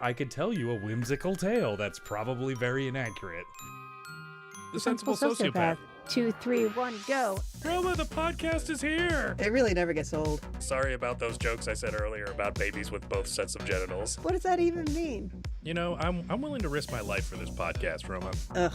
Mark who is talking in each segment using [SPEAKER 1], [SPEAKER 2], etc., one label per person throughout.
[SPEAKER 1] I could tell you a whimsical tale that's probably very inaccurate.
[SPEAKER 2] The Sensible Sociopath.
[SPEAKER 3] 2, 3, 1, go.
[SPEAKER 1] Roma, the podcast is here!
[SPEAKER 2] It really never gets old.
[SPEAKER 1] Sorry about those jokes I said earlier about babies with both sets of genitals.
[SPEAKER 2] What does that even mean?
[SPEAKER 1] You know, I'm willing to risk my life for this podcast, Roma.
[SPEAKER 2] Ugh,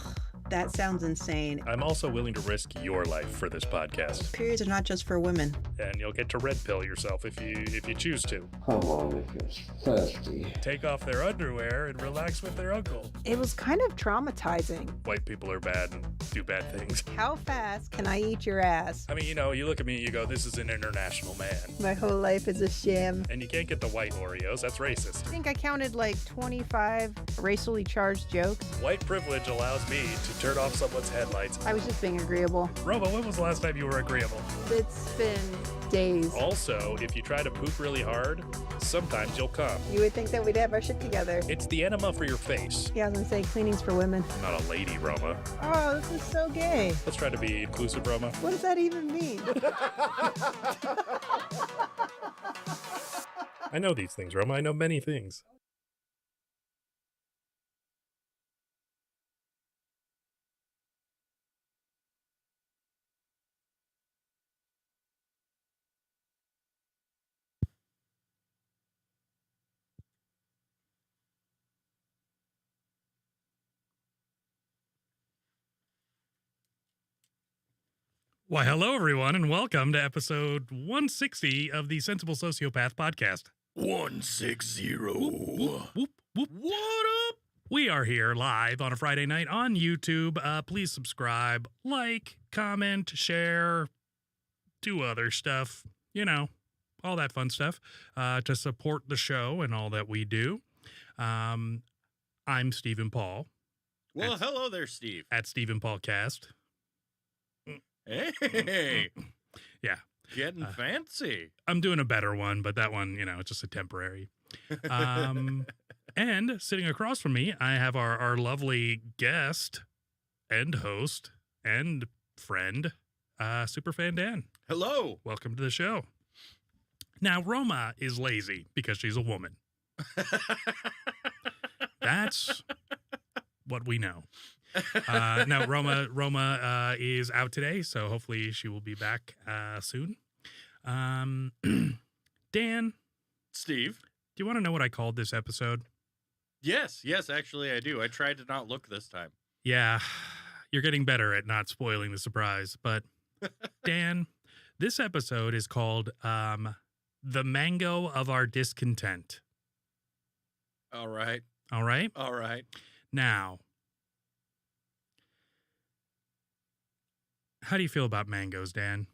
[SPEAKER 2] that sounds insane.
[SPEAKER 1] I'm also willing to risk your life for this podcast.
[SPEAKER 2] Periods are not just for women.
[SPEAKER 1] And you'll get to red pill yourself if you choose to.
[SPEAKER 4] Come on if you're thirsty.
[SPEAKER 1] Take off their underwear and relax with their uncle.
[SPEAKER 3] It was kind of traumatizing.
[SPEAKER 1] White people are bad and do bad things.
[SPEAKER 3] How fast can I eat your ass?
[SPEAKER 1] I mean, you know, you look at me and you go, this is an international man.
[SPEAKER 3] My whole life is a sham.
[SPEAKER 1] And you can't get the white Oreos, that's racist.
[SPEAKER 3] I think I counted like 25 racially charged jokes.
[SPEAKER 1] White privilege allows me to turn off someone's headlights.
[SPEAKER 3] I was just being agreeable.
[SPEAKER 1] Roma, when was the last time you were agreeable?
[SPEAKER 3] It's been days.
[SPEAKER 1] Also, if you try to poop really hard, sometimes you'll come.
[SPEAKER 3] You would think that we'd have our shit together.
[SPEAKER 1] It's the enema for your face.
[SPEAKER 3] Yeah, I was gonna say cleaning's for women.
[SPEAKER 1] I'm not a lady, Roma.
[SPEAKER 3] Oh, this is so gay.
[SPEAKER 1] Let's try to be inclusive, Roma.
[SPEAKER 3] What does that even mean?
[SPEAKER 1] I know these things, Roma. I know many things. Why, hello, everyone, and welcome to episode 160 of the Sensible Sociopath podcast.
[SPEAKER 5] 160.
[SPEAKER 1] Whoop, whoop. What up? We are here live on a Friday night on YouTube. Please subscribe, like, comment, share, do other stuff, you know, all that fun stuff to support the show and all that we do. I'm Stephen Paul.
[SPEAKER 5] Well, hello there, Steve.
[SPEAKER 1] At Stephen Paul Cast.
[SPEAKER 5] Hey.
[SPEAKER 1] Yeah.
[SPEAKER 5] Getting fancy.
[SPEAKER 1] I'm doing a better one, but that one, you know, it's just a temporary. And sitting across from me, I have our lovely guest and host and friend, Superfan Dan.
[SPEAKER 5] Hello.
[SPEAKER 1] Welcome to the show. Now, Roma is lazy because she's a woman. That's what we know. No, Roma is out today, so hopefully she will be back soon. Dan.
[SPEAKER 5] Steve.
[SPEAKER 1] Do you want to know what I called this episode?
[SPEAKER 5] Yes, actually I do. I tried to not look this time.
[SPEAKER 1] Yeah, you're getting better at not spoiling the surprise. But, Dan, this episode is called The Mango of Our Discontent.
[SPEAKER 5] All right.
[SPEAKER 1] All right?
[SPEAKER 5] All right.
[SPEAKER 1] Now, how do you feel about mangoes, Dan?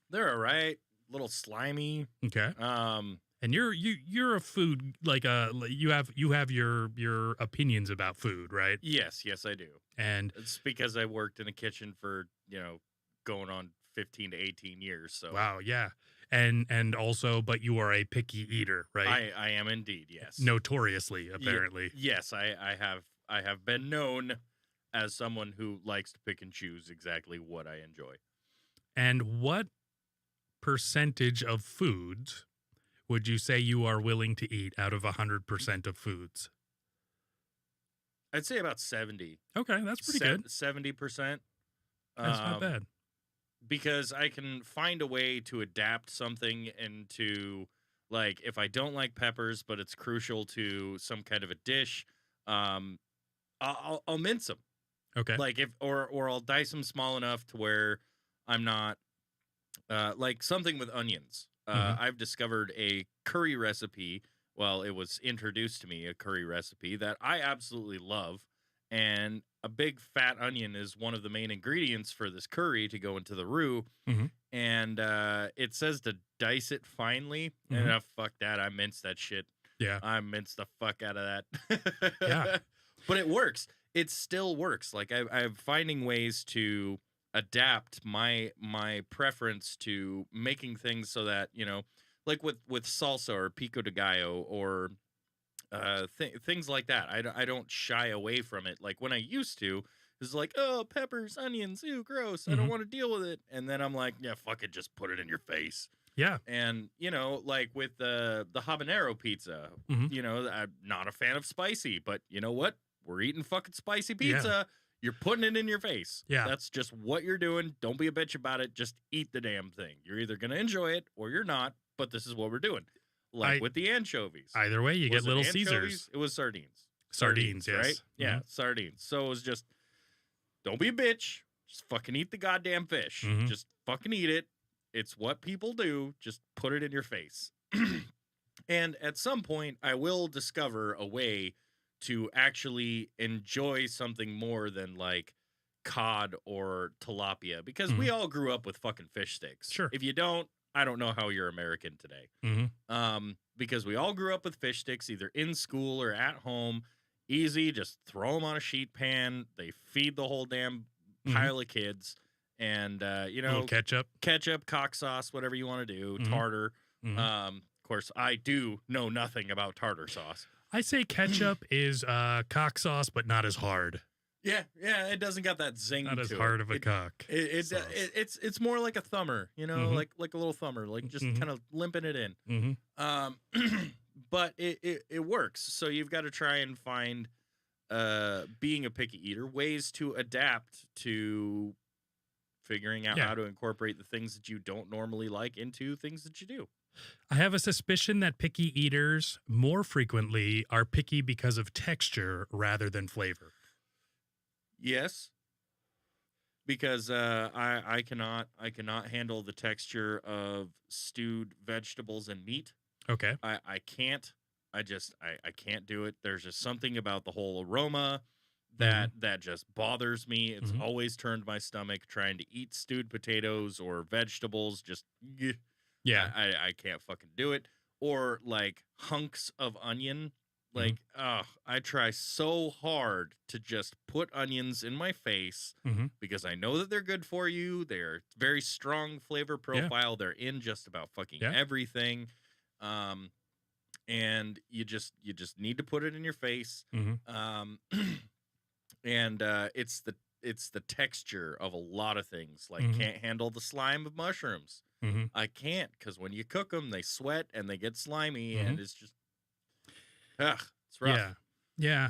[SPEAKER 5] They're all right. A little slimy.
[SPEAKER 1] Okay. And you're a food, like you have your opinions about food, right?
[SPEAKER 5] Yes, I do.
[SPEAKER 1] And
[SPEAKER 5] it's because I worked in a kitchen for, going on 15 to 18 years. So
[SPEAKER 1] wow, yeah. And also, but you are a picky eater, right?
[SPEAKER 5] I am indeed, yes.
[SPEAKER 1] Notoriously, apparently.
[SPEAKER 5] Yes, I have been known as someone who likes to pick and choose exactly what I enjoy.
[SPEAKER 1] And what percentage of foods would you say you are willing to eat out of 100% of foods?
[SPEAKER 5] I'd say about 70.
[SPEAKER 1] Okay, that's pretty good.
[SPEAKER 5] 70%.
[SPEAKER 1] That's not bad.
[SPEAKER 5] Because I can find a way to adapt something into, like, if I don't like peppers, but it's crucial to some kind of a dish, I'll mince them.
[SPEAKER 1] Okay.
[SPEAKER 5] Like or I'll dice them small enough to where I'm not, like something with onions. I've discovered a curry recipe. Well, it was introduced to me, a curry recipe that I absolutely love. And a big fat onion is one of the main ingredients for this curry to go into the roux.
[SPEAKER 1] Mm-hmm.
[SPEAKER 5] And it says to dice it finely.
[SPEAKER 1] Mm-hmm.
[SPEAKER 5] And fuck that. I minced that shit.
[SPEAKER 1] Yeah.
[SPEAKER 5] I minced the fuck out of that.
[SPEAKER 1] Yeah.
[SPEAKER 5] But it works. It still works. Like I'm finding ways to adapt my preference to making things so that, like with salsa or pico de gallo or things like that. I don't shy away from it. Like when I used to, it's like, oh, peppers, onions, ew, gross. I don't want to deal with it. And then I'm like, yeah, fuck it, just put it in your face.
[SPEAKER 1] Yeah.
[SPEAKER 5] And like with the habanero pizza, I'm not a fan of spicy, but you know what? We're eating fucking spicy pizza.
[SPEAKER 1] Yeah.
[SPEAKER 5] You're putting it in your face.
[SPEAKER 1] Yeah.
[SPEAKER 5] That's just what you're doing. Don't be a bitch about it. Just eat the damn thing. You're either gonna enjoy it or you're not. But this is what we're doing. Like with the anchovies.
[SPEAKER 1] Either way, you get Little Caesars.
[SPEAKER 5] It was sardines.
[SPEAKER 1] Sardines, yes.
[SPEAKER 5] Right? Yeah, sardines. So it was just, don't be a bitch. Just fucking eat the goddamn fish. Just fucking eat it. It's what people do. Just put it in your face. And at some point, I will discover a way to actually enjoy something more than like cod or tilapia, because we all grew up with fucking fish sticks.
[SPEAKER 1] Sure.
[SPEAKER 5] If you don't, I don't know how you're American today. Because we all grew up with fish sticks, either in school or at home. Easy, just throw them on a sheet pan. They feed the whole damn pile of kids. And,
[SPEAKER 1] little
[SPEAKER 5] ketchup, cock sauce, whatever you want to do, tartar. Of course, I do know nothing about tartar sauce.
[SPEAKER 1] I say ketchup is cock sauce, but not as hard.
[SPEAKER 5] Yeah, it doesn't got that zing.
[SPEAKER 1] Not
[SPEAKER 5] to
[SPEAKER 1] as
[SPEAKER 5] it.
[SPEAKER 1] hard of a cock.
[SPEAKER 5] It's more like a thumber, like a little thumber, like just kind of limping it in. But it works. So you've got to try and find, being a picky eater, ways to adapt to figuring out how to incorporate the things that you don't normally like into things that you do.
[SPEAKER 1] I have a suspicion that picky eaters more frequently are picky because of texture rather than flavor.
[SPEAKER 5] Yes, because I cannot handle the texture of stewed vegetables and meat.
[SPEAKER 1] Okay.
[SPEAKER 5] I can't. I can't do it. There's just something about the whole aroma that just bothers me. It's always turned my stomach trying to eat stewed potatoes or vegetables. Just I can't fucking do it. Or like hunks of onion. Like, I try so hard to just put onions in my face because I know that they're good for you. They're very strong flavor profile. They're in just about fucking everything. And you just need to put it in your face. And it's the texture of a lot of things. Like, can't handle the slime of mushrooms. I can't, because when you cook them, they sweat and they get slimy, and it's just, it's rough.
[SPEAKER 1] Yeah.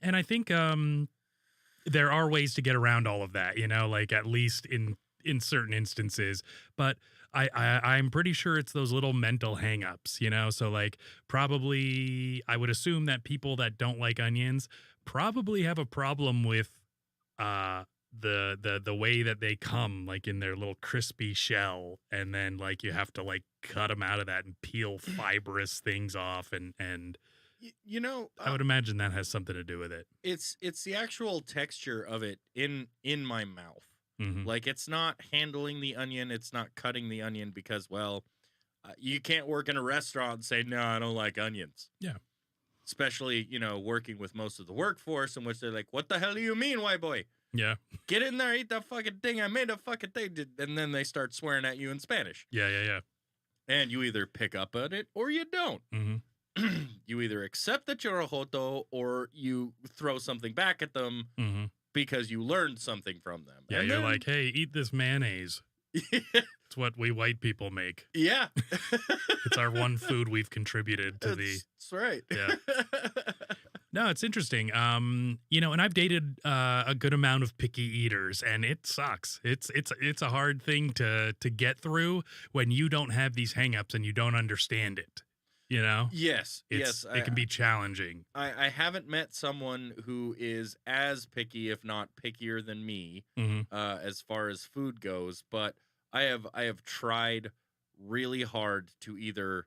[SPEAKER 1] And I think there are ways to get around all of that, like at least in certain instances. But I'm pretty sure it's those little mental hangups, So like probably I would assume that people that don't like onions probably have a problem with the way that they come, like in their little crispy shell, and then like you have to like cut them out of that and peel fibrous things off, and I would imagine that has something to do with it.
[SPEAKER 5] It's the actual texture of it in my mouth. Like, it's not handling the onion, it's not cutting the onion, because you can't work in a restaurant and say, no, I don't like onions.
[SPEAKER 1] Yeah.
[SPEAKER 5] Especially, working with most of the workforce, in which they're like, what the hell do you mean, white boy?
[SPEAKER 1] Yeah.
[SPEAKER 5] Get in there, eat that fucking thing. I made a fucking thing. And then they start swearing at you in Spanish.
[SPEAKER 1] Yeah.
[SPEAKER 5] And you either pick up on it or you don't. You either accept that you're a joto or you throw something back at them because you learned something from them.
[SPEAKER 1] Yeah,
[SPEAKER 5] and
[SPEAKER 1] you're like, hey, eat this mayonnaise. It's what we white people make.
[SPEAKER 5] Yeah.
[SPEAKER 1] It's our one food we've contributed to
[SPEAKER 5] That's right.
[SPEAKER 1] Yeah. No, it's interesting. And I've dated a good amount of picky eaters, and it sucks. It's a hard thing to get through when you don't have these hangups and you don't understand it.
[SPEAKER 5] Yes.
[SPEAKER 1] It can be challenging.
[SPEAKER 5] I haven't met someone who is as picky, if not pickier than me, as far as food goes. But I have tried really hard to either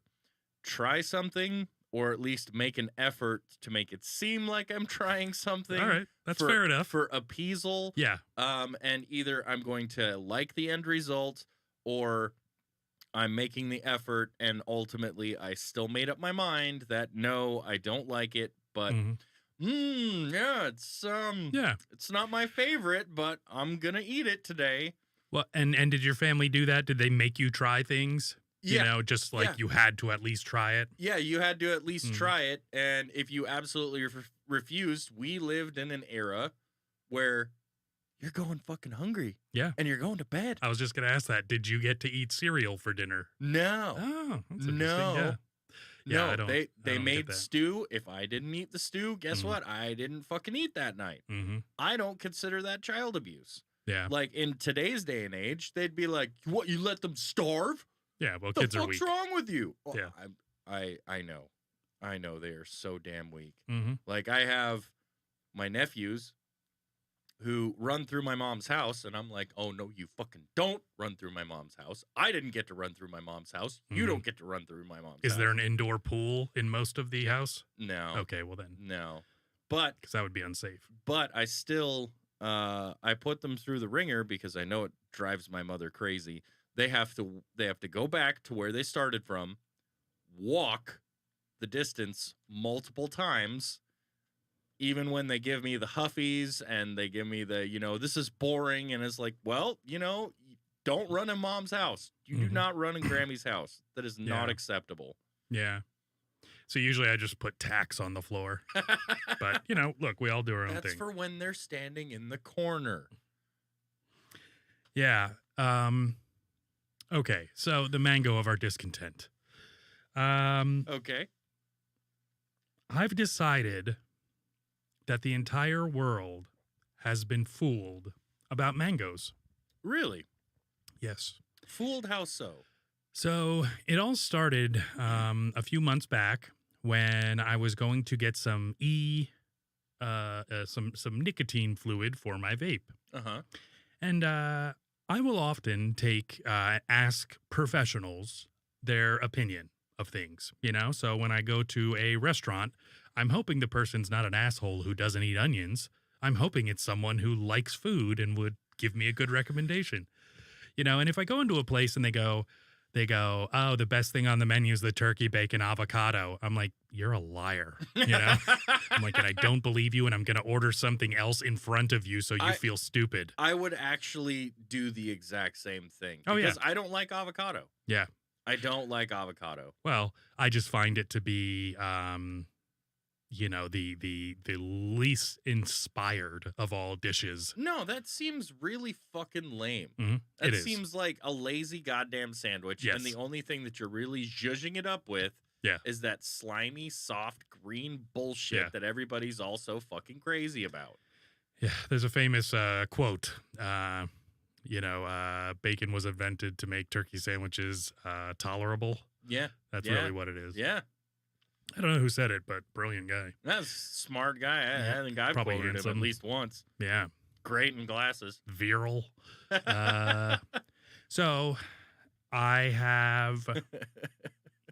[SPEAKER 5] try something or at least make an effort to make it seem like I'm trying something.
[SPEAKER 1] All right, that's fair enough.
[SPEAKER 5] For appeasal. Yeah. And either I'm going to like the end result, or I'm making the effort, and ultimately I still made up my mind that no, I don't like it, but it's not my favorite, but I'm gonna eat it today.
[SPEAKER 1] Well, and did your family do that? Did they make you try things? You
[SPEAKER 5] Yeah.
[SPEAKER 1] know, just like
[SPEAKER 5] Yeah.
[SPEAKER 1] you had to at least try it.
[SPEAKER 5] Yeah, you had to at least
[SPEAKER 1] Mhm.
[SPEAKER 5] try it. And if you absolutely refused, we lived in an era where you're going fucking hungry.
[SPEAKER 1] Yeah.
[SPEAKER 5] And you're going to bed.
[SPEAKER 1] I was just going to ask that. Did you get to eat cereal for dinner?
[SPEAKER 5] No.
[SPEAKER 1] Oh, that's interesting.
[SPEAKER 5] No.
[SPEAKER 1] Yeah. Yeah,
[SPEAKER 5] No,
[SPEAKER 1] I don't-
[SPEAKER 5] they
[SPEAKER 1] I don't get
[SPEAKER 5] made
[SPEAKER 1] that.
[SPEAKER 5] stew. If I didn't eat the stew, guess
[SPEAKER 1] Mhm.
[SPEAKER 5] what? I didn't fucking eat that night.
[SPEAKER 1] Mm-hmm.
[SPEAKER 5] I don't consider that child abuse.
[SPEAKER 1] Yeah.
[SPEAKER 5] Like in today's day and age, they'd be like, "What? You let them starve?
[SPEAKER 1] Yeah. Well,
[SPEAKER 5] The
[SPEAKER 1] kids are
[SPEAKER 5] fuck's
[SPEAKER 1] weak.
[SPEAKER 5] wrong with you?" Well,
[SPEAKER 1] Yeah.
[SPEAKER 5] I know they are so damn weak.
[SPEAKER 1] Mm-hmm.
[SPEAKER 5] Like I have my nephews who run through my mom's house, and I'm like, "Oh no, you fucking don't run through my mom's house. I didn't get to run through my mom's house. You
[SPEAKER 1] Mhm.
[SPEAKER 5] don't get to run through my mom's
[SPEAKER 1] Is
[SPEAKER 5] house."
[SPEAKER 1] there an indoor pool in most of the house?
[SPEAKER 5] No.
[SPEAKER 1] Okay. Well, then,
[SPEAKER 5] No. But
[SPEAKER 1] because that would be unsafe.
[SPEAKER 5] I still I put them through the ringer because I know it drives my mother crazy. They have to go back to where they started from, walk the distance multiple times, even when they give me the huffies and they give me the, this is boring, and it's like, well, don't run in mom's house. You do
[SPEAKER 1] Mhm.
[SPEAKER 5] not run in Grammy's house. That is not
[SPEAKER 1] Yeah.
[SPEAKER 5] acceptable.
[SPEAKER 1] Yeah. So usually I just put tacks on the floor. But, look, we all do our own
[SPEAKER 5] That's
[SPEAKER 1] thing.
[SPEAKER 5] for when they're standing in the corner.
[SPEAKER 1] Yeah. Okay. So the mango of our discontent.
[SPEAKER 5] Okay.
[SPEAKER 1] I've decided that the entire world has been fooled about mangoes.
[SPEAKER 5] Really?
[SPEAKER 1] Yes.
[SPEAKER 5] Fooled? How so?
[SPEAKER 1] So it all started a few months back when I was going to get some some nicotine fluid for my vape.
[SPEAKER 5] Uh-huh.
[SPEAKER 1] And I will often ask professionals their opinion of things, So when I go to a restaurant, I'm hoping the person's not an asshole who doesn't eat onions. I'm hoping it's someone who likes food and would give me a good recommendation. And if I go into a place and they go, oh, the best thing on the menu is the turkey, bacon, avocado. I'm like, you're a liar. I'm like, and I don't believe you, and I'm going to order something else in front of you so you feel stupid.
[SPEAKER 5] I would actually do the exact same thing.
[SPEAKER 1] Oh, yeah.
[SPEAKER 5] Because I don't like avocado.
[SPEAKER 1] Yeah.
[SPEAKER 5] I don't like avocado.
[SPEAKER 1] Well, I just find it to be, the least inspired of all dishes.
[SPEAKER 5] No, that seems really fucking lame.
[SPEAKER 1] Mhm.
[SPEAKER 5] That
[SPEAKER 1] It is.
[SPEAKER 5] seems like a lazy goddamn sandwich.
[SPEAKER 1] Yes.
[SPEAKER 5] And the only thing that you're really zhuzhing it up with
[SPEAKER 1] Yeah.
[SPEAKER 5] is that slimy, soft, green bullshit
[SPEAKER 1] Yeah.
[SPEAKER 5] that everybody's also fucking crazy about.
[SPEAKER 1] Yeah, there's a famous quote. Bacon was invented to make turkey sandwiches tolerable.
[SPEAKER 5] Yeah.
[SPEAKER 1] That's
[SPEAKER 5] Yeah.
[SPEAKER 1] really what it is.
[SPEAKER 5] Yeah.
[SPEAKER 1] I don't know who said it, but brilliant guy.
[SPEAKER 5] That's a smart guy.
[SPEAKER 1] Yeah.
[SPEAKER 5] I think I've
[SPEAKER 1] Probably
[SPEAKER 5] quoted him
[SPEAKER 1] handsome.
[SPEAKER 5] at least once.
[SPEAKER 1] Yeah,
[SPEAKER 5] Great in glasses.
[SPEAKER 1] virile. So I have.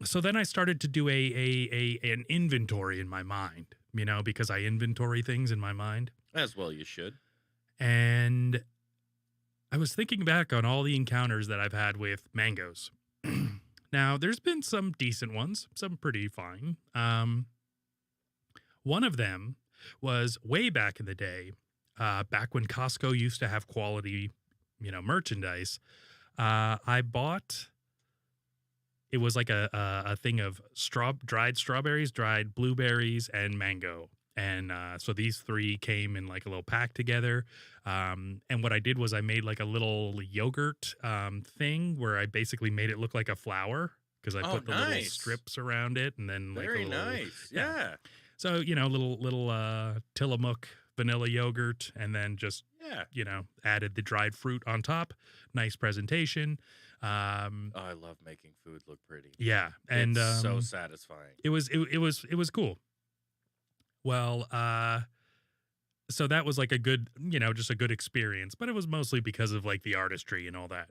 [SPEAKER 1] So then I started to do an inventory in my mind, because I inventory things in my mind.
[SPEAKER 5] As well you should.
[SPEAKER 1] And I was thinking back on all the encounters that I've had with mangoes. Now, there's been some decent ones, some pretty fine. One of them was way back in the day, back when Costco used to have quality, merchandise. I bought, it was like a thing of dried strawberries, dried blueberries, and mango. And so these three came in like a little pack together. And what I did was I made like a little yogurt thing where I basically made it look like a flower because I put the little
[SPEAKER 5] nice.
[SPEAKER 1] strips around it and then like
[SPEAKER 5] Very
[SPEAKER 1] a little,
[SPEAKER 5] nice.
[SPEAKER 1] yeah.
[SPEAKER 5] Yeah.
[SPEAKER 1] So, little Tillamook vanilla yogurt and then just,
[SPEAKER 5] Yeah.
[SPEAKER 1] added the dried fruit on top. Nice presentation.
[SPEAKER 5] Oh, I love making food look pretty.
[SPEAKER 1] Yeah. And
[SPEAKER 5] it's so satisfying.
[SPEAKER 1] it was cool. Well, so that was like a good, just a good experience, but it was mostly because of like the artistry and all that.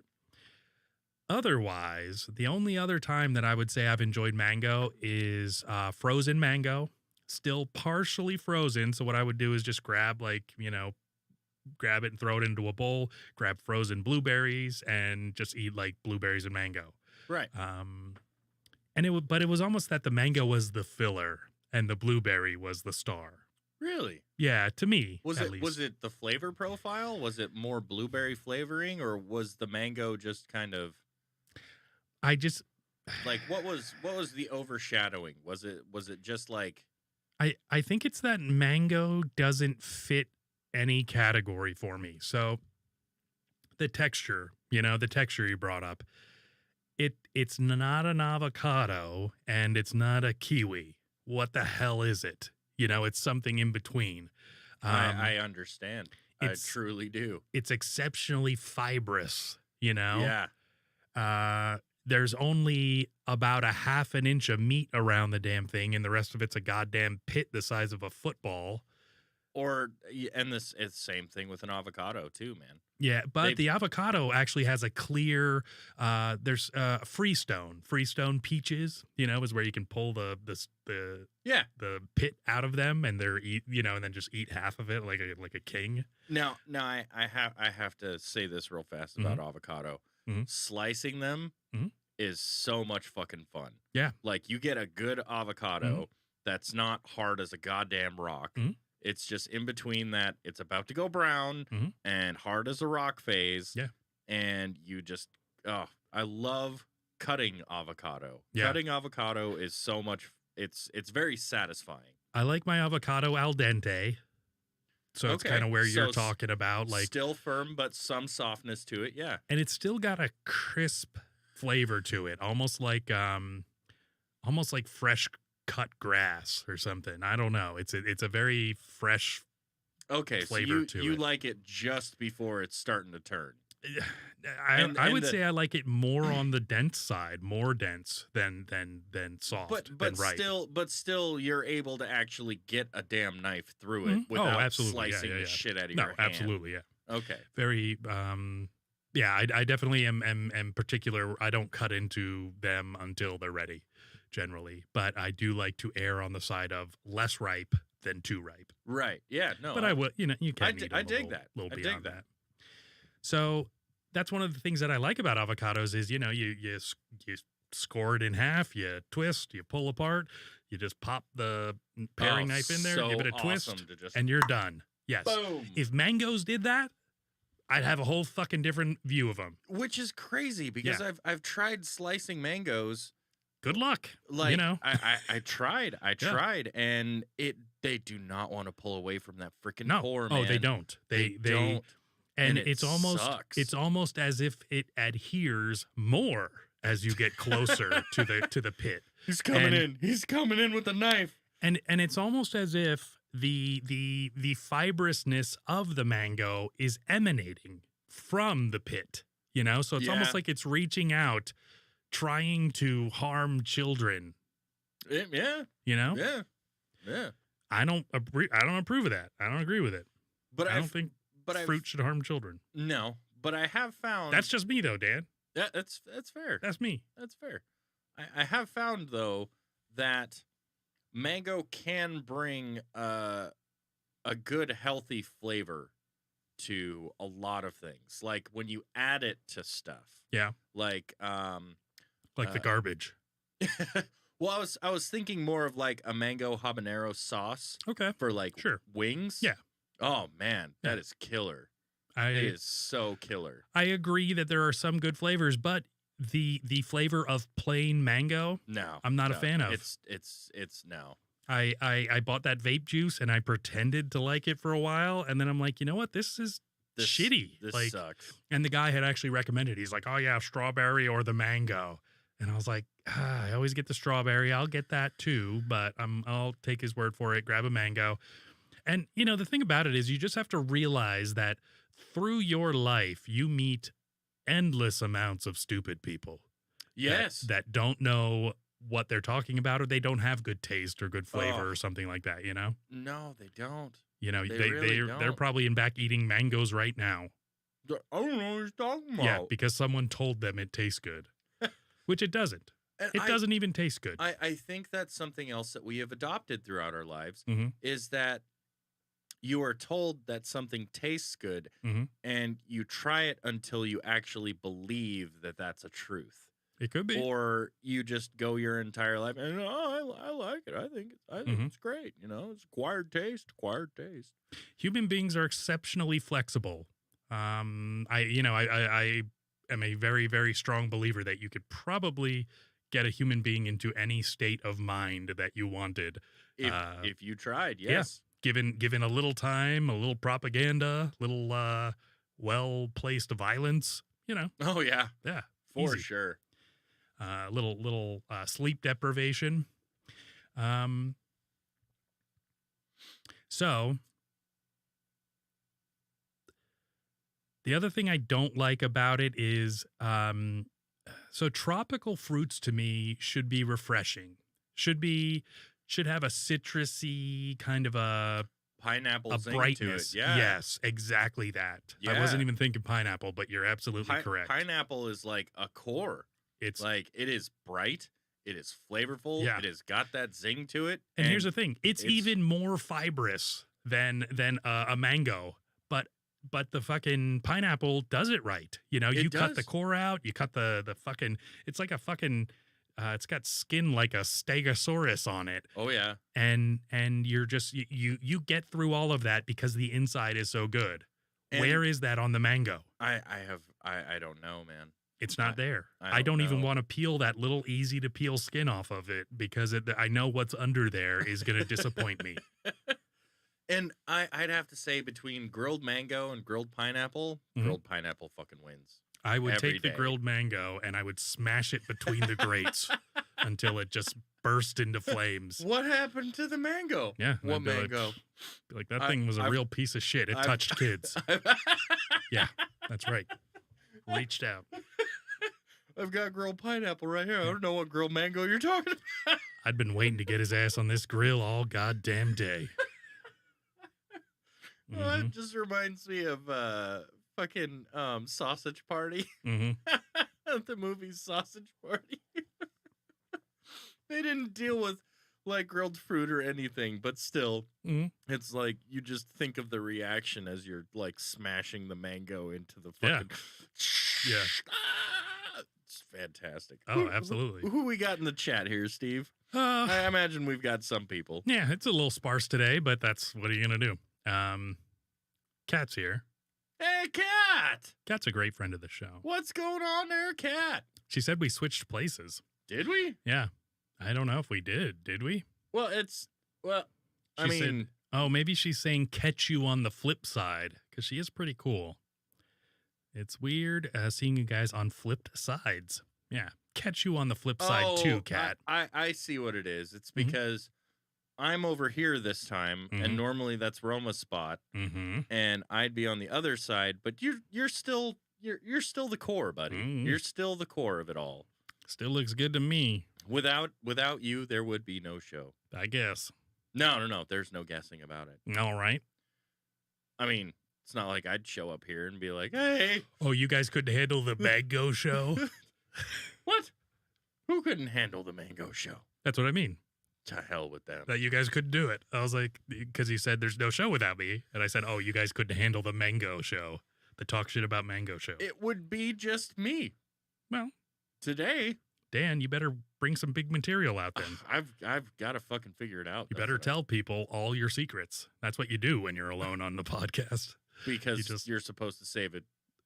[SPEAKER 1] Otherwise, the only other time that I would say I've enjoyed mango is frozen mango, still partially frozen. So what I would do is just grab it and throw it into a bowl, grab frozen blueberries and just eat like blueberries and mango.
[SPEAKER 5] Right.
[SPEAKER 1] But it was almost that the mango was the filler and the blueberry was the star.
[SPEAKER 5] Really?
[SPEAKER 1] Yeah, to me.
[SPEAKER 5] Was
[SPEAKER 1] at
[SPEAKER 5] it
[SPEAKER 1] least.
[SPEAKER 5] was it the flavor profile? Was it more blueberry flavoring, or was the mango just kind of Like what was the overshadowing? Was it just like
[SPEAKER 1] I think it's that mango doesn't fit any category for me. So the texture, the texture you brought up, it's not an avocado and it's not a kiwi. What the hell is it? It's something in between.
[SPEAKER 5] I understand. I
[SPEAKER 1] it's-
[SPEAKER 5] truly do.
[SPEAKER 1] It's exceptionally fibrous,
[SPEAKER 5] Yeah.
[SPEAKER 1] There's only about a half an inch of meat around the damn thing, and the rest of it's a goddamn pit the size of a football.
[SPEAKER 5] And it's the same thing with an avocado too, man.
[SPEAKER 1] Yeah, but
[SPEAKER 5] They've-
[SPEAKER 1] the avocado actually has a clear. There's freestone peaches. Is where you can pull the
[SPEAKER 5] Yeah.
[SPEAKER 1] the pit out of them, and they're and then just eat half of it like a king.
[SPEAKER 5] Now I have to say this real fast about avocado.
[SPEAKER 1] Mhm.
[SPEAKER 5] Slicing them
[SPEAKER 1] Mhm.
[SPEAKER 5] is so much fucking fun.
[SPEAKER 1] Yeah.
[SPEAKER 5] Like you get a good avocado that's not hard as a goddamn rock.
[SPEAKER 1] Mhm.
[SPEAKER 5] It's just in between that it's about to go brown
[SPEAKER 1] Mhm.
[SPEAKER 5] and hard as a rock phase.
[SPEAKER 1] Yeah.
[SPEAKER 5] And you just I love cutting avocado.
[SPEAKER 1] Yeah.
[SPEAKER 5] Cutting avocado is so much it's very satisfying.
[SPEAKER 1] I like my avocado al dente. So it's
[SPEAKER 5] Okay,
[SPEAKER 1] kind of where you're
[SPEAKER 5] so
[SPEAKER 1] talking about, like,
[SPEAKER 5] Still firm, but some softness to it. Yeah.
[SPEAKER 1] and it's still got a crisp flavor to it, almost like fresh cut grass or something. I don't know. It's a very fresh.
[SPEAKER 5] Okay, so
[SPEAKER 1] Flavor
[SPEAKER 5] you
[SPEAKER 1] to it.
[SPEAKER 5] like it just before it's starting to turn.
[SPEAKER 1] I
[SPEAKER 5] And
[SPEAKER 1] would
[SPEAKER 5] the-
[SPEAKER 1] say I like it more on the dense side, more dense than soft,
[SPEAKER 5] But
[SPEAKER 1] than ripe.
[SPEAKER 5] still you're able to actually get a damn knife through it
[SPEAKER 1] Mhm. Oh,
[SPEAKER 5] without
[SPEAKER 1] absolutely. Yeah,
[SPEAKER 5] slicing
[SPEAKER 1] yeah,
[SPEAKER 5] the
[SPEAKER 1] yeah.
[SPEAKER 5] shit out of
[SPEAKER 1] No,
[SPEAKER 5] your hand.
[SPEAKER 1] absolutely, yeah.
[SPEAKER 5] Okay.
[SPEAKER 1] Very yeah, I definitely am particular. I don't cut into them until they're ready, generally, but I do like to err on the side of less ripe than too ripe.
[SPEAKER 5] Right. Yeah, no.
[SPEAKER 1] But I would, you
[SPEAKER 5] I
[SPEAKER 1] can
[SPEAKER 5] di-
[SPEAKER 1] eat
[SPEAKER 5] I
[SPEAKER 1] them a
[SPEAKER 5] dig
[SPEAKER 1] little,
[SPEAKER 5] that.
[SPEAKER 1] little
[SPEAKER 5] I dig
[SPEAKER 1] beyond
[SPEAKER 5] that.
[SPEAKER 1] that. So that's one of the things that I like about avocados is, you score it in half, you twist, you pull apart, you just pop the paring knife in there,
[SPEAKER 5] so
[SPEAKER 1] give it a twist,
[SPEAKER 5] awesome to just
[SPEAKER 1] and you're done. Yes.
[SPEAKER 5] boom.
[SPEAKER 1] If mangoes did that, I'd have a whole fucking different view of them.
[SPEAKER 5] Which is crazy because I've tried slicing mangoes.
[SPEAKER 1] Good luck.
[SPEAKER 5] Like
[SPEAKER 1] I
[SPEAKER 5] tried, and they do not want to pull away from that freaking
[SPEAKER 1] no.
[SPEAKER 5] core,
[SPEAKER 1] Oh,
[SPEAKER 5] man.
[SPEAKER 1] they don't. They
[SPEAKER 5] don't.
[SPEAKER 1] and
[SPEAKER 5] it
[SPEAKER 1] it's almost
[SPEAKER 5] sucks.
[SPEAKER 1] it's almost as if it adheres more as you get closer to the pit.
[SPEAKER 5] He's coming
[SPEAKER 1] and-
[SPEAKER 5] in. He's coming in with a knife.
[SPEAKER 1] And it's almost as if the fibrousness of the mango is emanating from the pit, So it's almost
[SPEAKER 5] Yeah.
[SPEAKER 1] like it's reaching out, trying to harm children,
[SPEAKER 5] Yeah.
[SPEAKER 1] Yeah. I don't approve of that. I don't agree with it.
[SPEAKER 5] But
[SPEAKER 1] I don't think fruit should harm children.
[SPEAKER 5] No, but I have found
[SPEAKER 1] That's just me, though, Dan.
[SPEAKER 5] that's fair.
[SPEAKER 1] That's me.
[SPEAKER 5] That's fair. I have found though that mango can bring a good healthy flavor to a lot of things. Like when you add it to stuff.
[SPEAKER 1] Yeah.
[SPEAKER 5] Like
[SPEAKER 1] Like the garbage.
[SPEAKER 5] well, I was thinking more of like a mango habanero sauce
[SPEAKER 1] Okay.
[SPEAKER 5] for like
[SPEAKER 1] Sure.
[SPEAKER 5] wings.
[SPEAKER 1] Yeah.
[SPEAKER 5] Oh man, that
[SPEAKER 1] Yeah.
[SPEAKER 5] is killer. It
[SPEAKER 1] I
[SPEAKER 5] is so killer.
[SPEAKER 1] agree that there are some good flavors, but the flavor of plain mango,
[SPEAKER 5] No,
[SPEAKER 1] I'm not a fan of.
[SPEAKER 5] It's no.
[SPEAKER 1] I bought that vape juice and I pretended to like it for a while, and then I'm like, you know what? This is shitty.
[SPEAKER 5] This
[SPEAKER 1] Like,
[SPEAKER 5] sucks.
[SPEAKER 1] and the guy had actually recommended. He's like, oh yeah, strawberry or the mango, and I was like, I always get the strawberry. I'll get that too, but I'll take his word for it. Grab a mango, and the thing about it is, you just have to realize that through your life, you meet endless amounts of stupid people.
[SPEAKER 5] Yes.
[SPEAKER 1] that don't know what they're talking about, or they don't have good taste or good flavor
[SPEAKER 5] Oh.
[SPEAKER 1] or something like that.
[SPEAKER 5] No, they don't.
[SPEAKER 1] They
[SPEAKER 5] really
[SPEAKER 1] they're
[SPEAKER 5] don't.
[SPEAKER 1] probably in back eating mangoes right now.
[SPEAKER 5] I don't know what he's talking about.
[SPEAKER 1] Yeah, because someone told them it tastes good, which it doesn't.
[SPEAKER 5] And
[SPEAKER 1] It doesn't even taste good.
[SPEAKER 5] I think that's something else that we have adopted throughout our lives
[SPEAKER 1] Mhm.
[SPEAKER 5] is that you are told that something tastes good
[SPEAKER 1] Mhm.
[SPEAKER 5] and you try it until you actually believe that that's a truth.
[SPEAKER 1] It could be.
[SPEAKER 5] Or you just go your entire life and I like it. I think
[SPEAKER 1] Mhm.
[SPEAKER 5] it's great. It's acquired taste.
[SPEAKER 1] Human beings are exceptionally flexible. I am a very, very strong believer that you could probably get a human being into any state of mind that you wanted.
[SPEAKER 5] If you tried, yes.
[SPEAKER 1] Given a little time, a little propaganda, little well-placed violence,
[SPEAKER 5] Oh yeah,
[SPEAKER 1] yeah,
[SPEAKER 5] for
[SPEAKER 1] easy.
[SPEAKER 5] sure.
[SPEAKER 1] Little sleep deprivation. So the other thing I don't like about it is, so tropical fruits to me should be refreshing. Should have a citrusy kind of a
[SPEAKER 5] Pineapple zing
[SPEAKER 1] brightness.
[SPEAKER 5] to it. Yeah.
[SPEAKER 1] Yes, exactly that. I
[SPEAKER 5] Yeah.
[SPEAKER 1] wasn't even thinking pineapple, but you're absolutely correct.
[SPEAKER 5] Pineapple is like a core.
[SPEAKER 1] It's
[SPEAKER 5] Like it is bright. It is flavorful.
[SPEAKER 1] Yeah.
[SPEAKER 5] It has got that zing to it.
[SPEAKER 1] and here's the thing: it's even more fibrous than a mango. But the fucking pineapple does it right. You cut the
[SPEAKER 5] does.
[SPEAKER 1] core out. You cut the fucking. It's like a fucking. It's got skin like a stegosaurus on it.
[SPEAKER 5] Oh yeah.
[SPEAKER 1] And you're just you get through all of that because the inside is so good.
[SPEAKER 5] And
[SPEAKER 1] Where is that on the mango?
[SPEAKER 5] I don't know, man.
[SPEAKER 1] It's not there.
[SPEAKER 5] I
[SPEAKER 1] I don't
[SPEAKER 5] don't
[SPEAKER 1] even
[SPEAKER 5] know.
[SPEAKER 1] want to peel that little easy to peel skin off of it because I know what's under there is going to disappoint me.
[SPEAKER 5] And I'd have to say between grilled mango and grilled pineapple,
[SPEAKER 1] Mhm.
[SPEAKER 5] grilled pineapple fucking wins.
[SPEAKER 1] I would
[SPEAKER 5] Every
[SPEAKER 1] take the
[SPEAKER 5] day.
[SPEAKER 1] grilled mango and I would smash it between the grates until it just burst into flames.
[SPEAKER 5] What happened to the mango?
[SPEAKER 1] Yeah. and
[SPEAKER 5] What
[SPEAKER 1] I'd be like-
[SPEAKER 5] mango?
[SPEAKER 1] be like, that
[SPEAKER 5] I-
[SPEAKER 1] thing was a
[SPEAKER 5] I've-
[SPEAKER 1] real piece of shit. It
[SPEAKER 5] I've-
[SPEAKER 1] touched kids. Yeah, that's right. Reached out.
[SPEAKER 5] I've got grilled pineapple right here. I don't know what grilled mango you're talking about.
[SPEAKER 1] I'd been waiting to get his ass on this grill all goddamn day.
[SPEAKER 5] Well, that just reminds me of fucking Sausage Party.
[SPEAKER 1] Mm-hmm.
[SPEAKER 5] The movie Sausage Party. They didn't deal with like grilled fruit or anything, but still,
[SPEAKER 1] Mhm.
[SPEAKER 5] it's like you just think of the reaction as you're like smashing the mango into the
[SPEAKER 1] Yeah.
[SPEAKER 5] fucking.
[SPEAKER 1] Yeah.
[SPEAKER 5] Ah! It's fantastic.
[SPEAKER 1] Oh, absolutely.
[SPEAKER 5] Who we got in the chat here, Steve? I imagine we've got some people.
[SPEAKER 1] Yeah, it's a little sparse today, but that's what are you gonna do? Cat's here.
[SPEAKER 5] Hey, Cat!
[SPEAKER 1] Cat's a great friend of the show.
[SPEAKER 5] What's going on there, Cat?
[SPEAKER 1] She said we switched places.
[SPEAKER 5] Did we?
[SPEAKER 1] Yeah. I don't know if we did. Did we?
[SPEAKER 5] Well, I
[SPEAKER 1] She
[SPEAKER 5] mean,
[SPEAKER 1] said, oh, maybe she's saying catch you on the flip side because she is pretty cool. It's weird seeing you guys on flipped sides. Yeah. Catch you on the flip side too, Cat.
[SPEAKER 5] I see what it is. It's
[SPEAKER 1] Mhm.
[SPEAKER 5] because I'm over here this time,
[SPEAKER 1] Mhm.
[SPEAKER 5] and normally that's Roma's spot,
[SPEAKER 1] Mm-hmm.
[SPEAKER 5] and I'd be on the other side. But you're still the core, buddy.
[SPEAKER 1] Mhm.
[SPEAKER 5] You're still the core of it all.
[SPEAKER 1] Still looks good to me,
[SPEAKER 5] Without you, there would be no show.
[SPEAKER 1] I guess.
[SPEAKER 5] No. There's no guessing about it.
[SPEAKER 1] All right.
[SPEAKER 5] I mean, it's not like I'd show up here and be like, "Hey,
[SPEAKER 1] Oh, you guys couldn't handle the Mango show?
[SPEAKER 5] what? Who couldn't handle the Mango show?"
[SPEAKER 1] That's what I mean.
[SPEAKER 5] To hell with them.
[SPEAKER 1] That you guys couldn't do it. I was like, because you said there's no show without me. And I said, oh, you guys couldn't handle the Mango show. The talk shit about Mango show.
[SPEAKER 5] It would be just me.
[SPEAKER 1] Well,
[SPEAKER 5] Today,
[SPEAKER 1] Dan, you better bring some big material out then.
[SPEAKER 5] I've got to fucking figure it out.
[SPEAKER 1] You
[SPEAKER 5] That's
[SPEAKER 1] better
[SPEAKER 5] what
[SPEAKER 1] tell people all your secrets. That's what you do when you're alone on the podcast.
[SPEAKER 5] because you're supposed to save it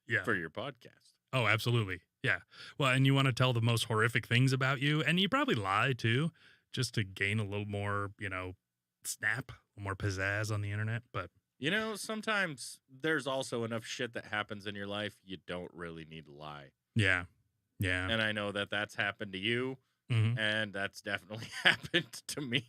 [SPEAKER 1] Yeah.
[SPEAKER 5] for your podcast.
[SPEAKER 1] Oh, absolutely. Yeah. Well, and you want to tell the most horrific things about you, and you probably lie too, just to gain a little more, snap, a little more pizzazz on the internet. But
[SPEAKER 5] You know, sometimes there's also enough shit that happens in your life you don't really need to lie.
[SPEAKER 1] yeah. Yeah.
[SPEAKER 5] And I know that that's happened to you,
[SPEAKER 1] Mhm.
[SPEAKER 5] and that's definitely happened to me.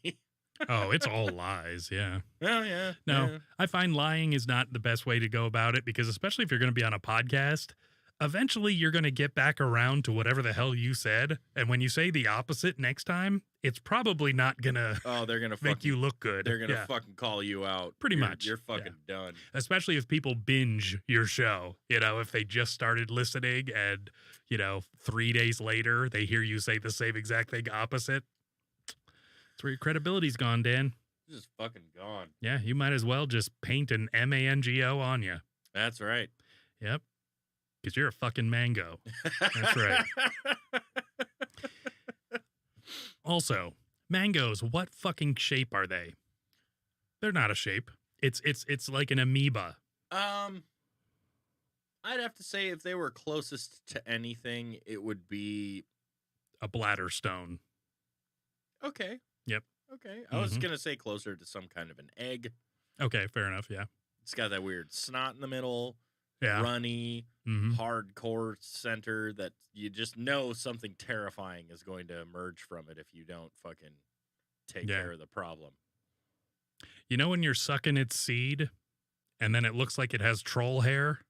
[SPEAKER 1] Oh, it's all lies. Yeah.
[SPEAKER 5] Oh, yeah.
[SPEAKER 1] No,
[SPEAKER 5] yeah.
[SPEAKER 1] I find lying is not the best way to go about it because, especially if you're going to be on a podcast, eventually you're going to get back around to whatever the hell you said. And when you say the opposite next time, it's probably not going to
[SPEAKER 5] Oh, they're going to
[SPEAKER 1] make you look good.
[SPEAKER 5] They're going to
[SPEAKER 1] Yeah.
[SPEAKER 5] fucking call you out.
[SPEAKER 1] Pretty
[SPEAKER 5] You're-
[SPEAKER 1] much,
[SPEAKER 5] You're
[SPEAKER 1] yeah.
[SPEAKER 5] fucking done.
[SPEAKER 1] Especially if people binge your show, if they just started listening and, 3 days later they hear you say the same exact thing opposite. That's where your credibility's gone, Dan.
[SPEAKER 5] Just fucking gone.
[SPEAKER 1] Yeah, you might as well just paint an MANGO on you.
[SPEAKER 5] That's right.
[SPEAKER 1] Yep. Because you're a fucking mango. That's right. Also, mangoes, what fucking shape are they? They're not a shape. It's like an amoeba.
[SPEAKER 5] I'd have to say if they were closest to anything, it would be
[SPEAKER 1] a bladder stone.
[SPEAKER 5] Okay.
[SPEAKER 1] Yep.
[SPEAKER 5] Okay. I was
[SPEAKER 1] Mhm.
[SPEAKER 5] gonna say closer to some kind of an egg.
[SPEAKER 1] Okay, fair enough. Yeah.
[SPEAKER 5] It's got that weird snot in the middle,
[SPEAKER 1] Yeah.
[SPEAKER 5] runny,
[SPEAKER 1] hmm
[SPEAKER 5] hardcore center that you just know something terrifying is going to emerge from it if you don't fucking take
[SPEAKER 1] Yeah.
[SPEAKER 5] care of the problem.
[SPEAKER 1] You know when you're sucking its seed, and then it looks like it has troll hair.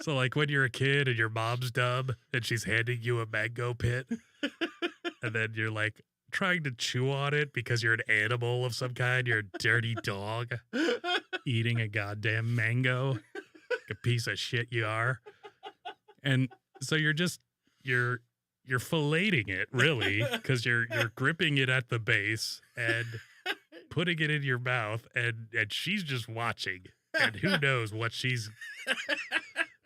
[SPEAKER 1] So like when you're a kid and your mom's dumb and she's handing you a mango pit, and then you're like trying to chew on it because you're an animal of some kind. You're a dirty dog eating a goddamn mango, like a piece of shit you are. And so you're filleting it really because you're gripping it at the base and putting it in your mouth, and she's just watching, and who knows what she's.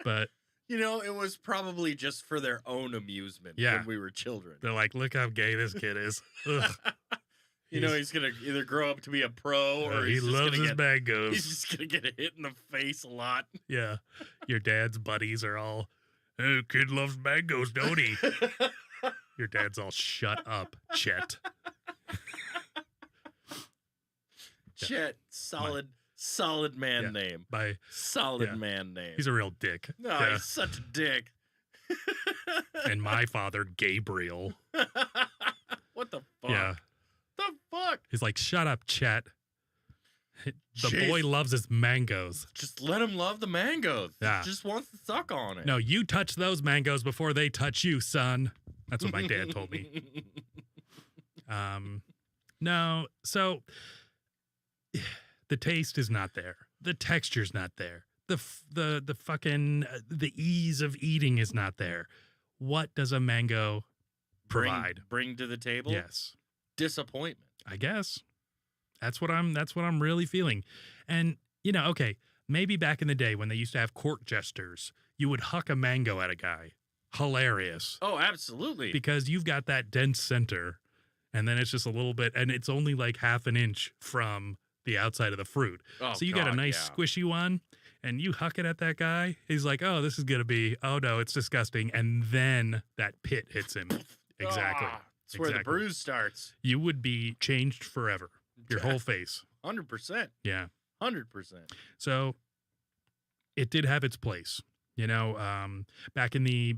[SPEAKER 1] But
[SPEAKER 5] You know, it was probably just for their own amusement
[SPEAKER 1] Yeah.
[SPEAKER 5] when we were children.
[SPEAKER 1] they're like, look how gay this kid is. Ugh.
[SPEAKER 5] You know, he's gonna either grow up to be a pro or
[SPEAKER 1] He
[SPEAKER 5] he's just
[SPEAKER 1] loves
[SPEAKER 5] gonna
[SPEAKER 1] his
[SPEAKER 5] get,
[SPEAKER 1] mangoes.
[SPEAKER 5] he's just gonna get hit in the face a lot.
[SPEAKER 1] Yeah. Your dad's buddies are all, oh, kid loves mangoes, don't he? Your dad's all, shut up, Chet.
[SPEAKER 5] Chet, solid man
[SPEAKER 1] Yeah.
[SPEAKER 5] name.
[SPEAKER 1] By
[SPEAKER 5] Solid
[SPEAKER 1] Yeah.
[SPEAKER 5] man name.
[SPEAKER 1] he's a real dick.
[SPEAKER 5] No,
[SPEAKER 1] Yeah.
[SPEAKER 5] he's such a dick.
[SPEAKER 1] And my father, Gabriel.
[SPEAKER 5] What the fuck?
[SPEAKER 1] Yeah.
[SPEAKER 5] The fuck?
[SPEAKER 1] He's like, shut up, Chet. The
[SPEAKER 5] Jeez.
[SPEAKER 1] boy loves his mangoes.
[SPEAKER 5] Just let him love the mangoes.
[SPEAKER 1] Yeah.
[SPEAKER 5] Just wants to suck on it.
[SPEAKER 1] No, you touch those mangoes before they touch you, son. That's what my dad told me. No, so the taste is not there. The texture's not there. The fucking the ease of eating is not there. What does a mango provide?
[SPEAKER 5] Bring to the table?
[SPEAKER 1] Yes,
[SPEAKER 5] Disappointment.
[SPEAKER 1] I guess that's what I'm really feeling. And you know, okay, maybe back in the day when they used to have court jesters, you would huck a mango at a guy. Hilarious.
[SPEAKER 5] Oh, absolutely.
[SPEAKER 1] Because you've got that dense center, and then it's just a little bit, and it's only like half an inch from the outside of the fruit.
[SPEAKER 5] Oh,
[SPEAKER 1] So you got a
[SPEAKER 5] God,
[SPEAKER 1] nice
[SPEAKER 5] yeah.
[SPEAKER 1] squishy one, and you huck it at that guy. He's like, oh, this is going to be, oh no, it's disgusting. And then that pit hits him. Exactly.
[SPEAKER 5] Ah, that's where the
[SPEAKER 1] Exactly.
[SPEAKER 5] bruise starts.
[SPEAKER 1] You would be changed forever. Your whole face.
[SPEAKER 5] 100%.
[SPEAKER 1] Yeah.
[SPEAKER 5] 100%.
[SPEAKER 1] So it did have its place. You know, back in the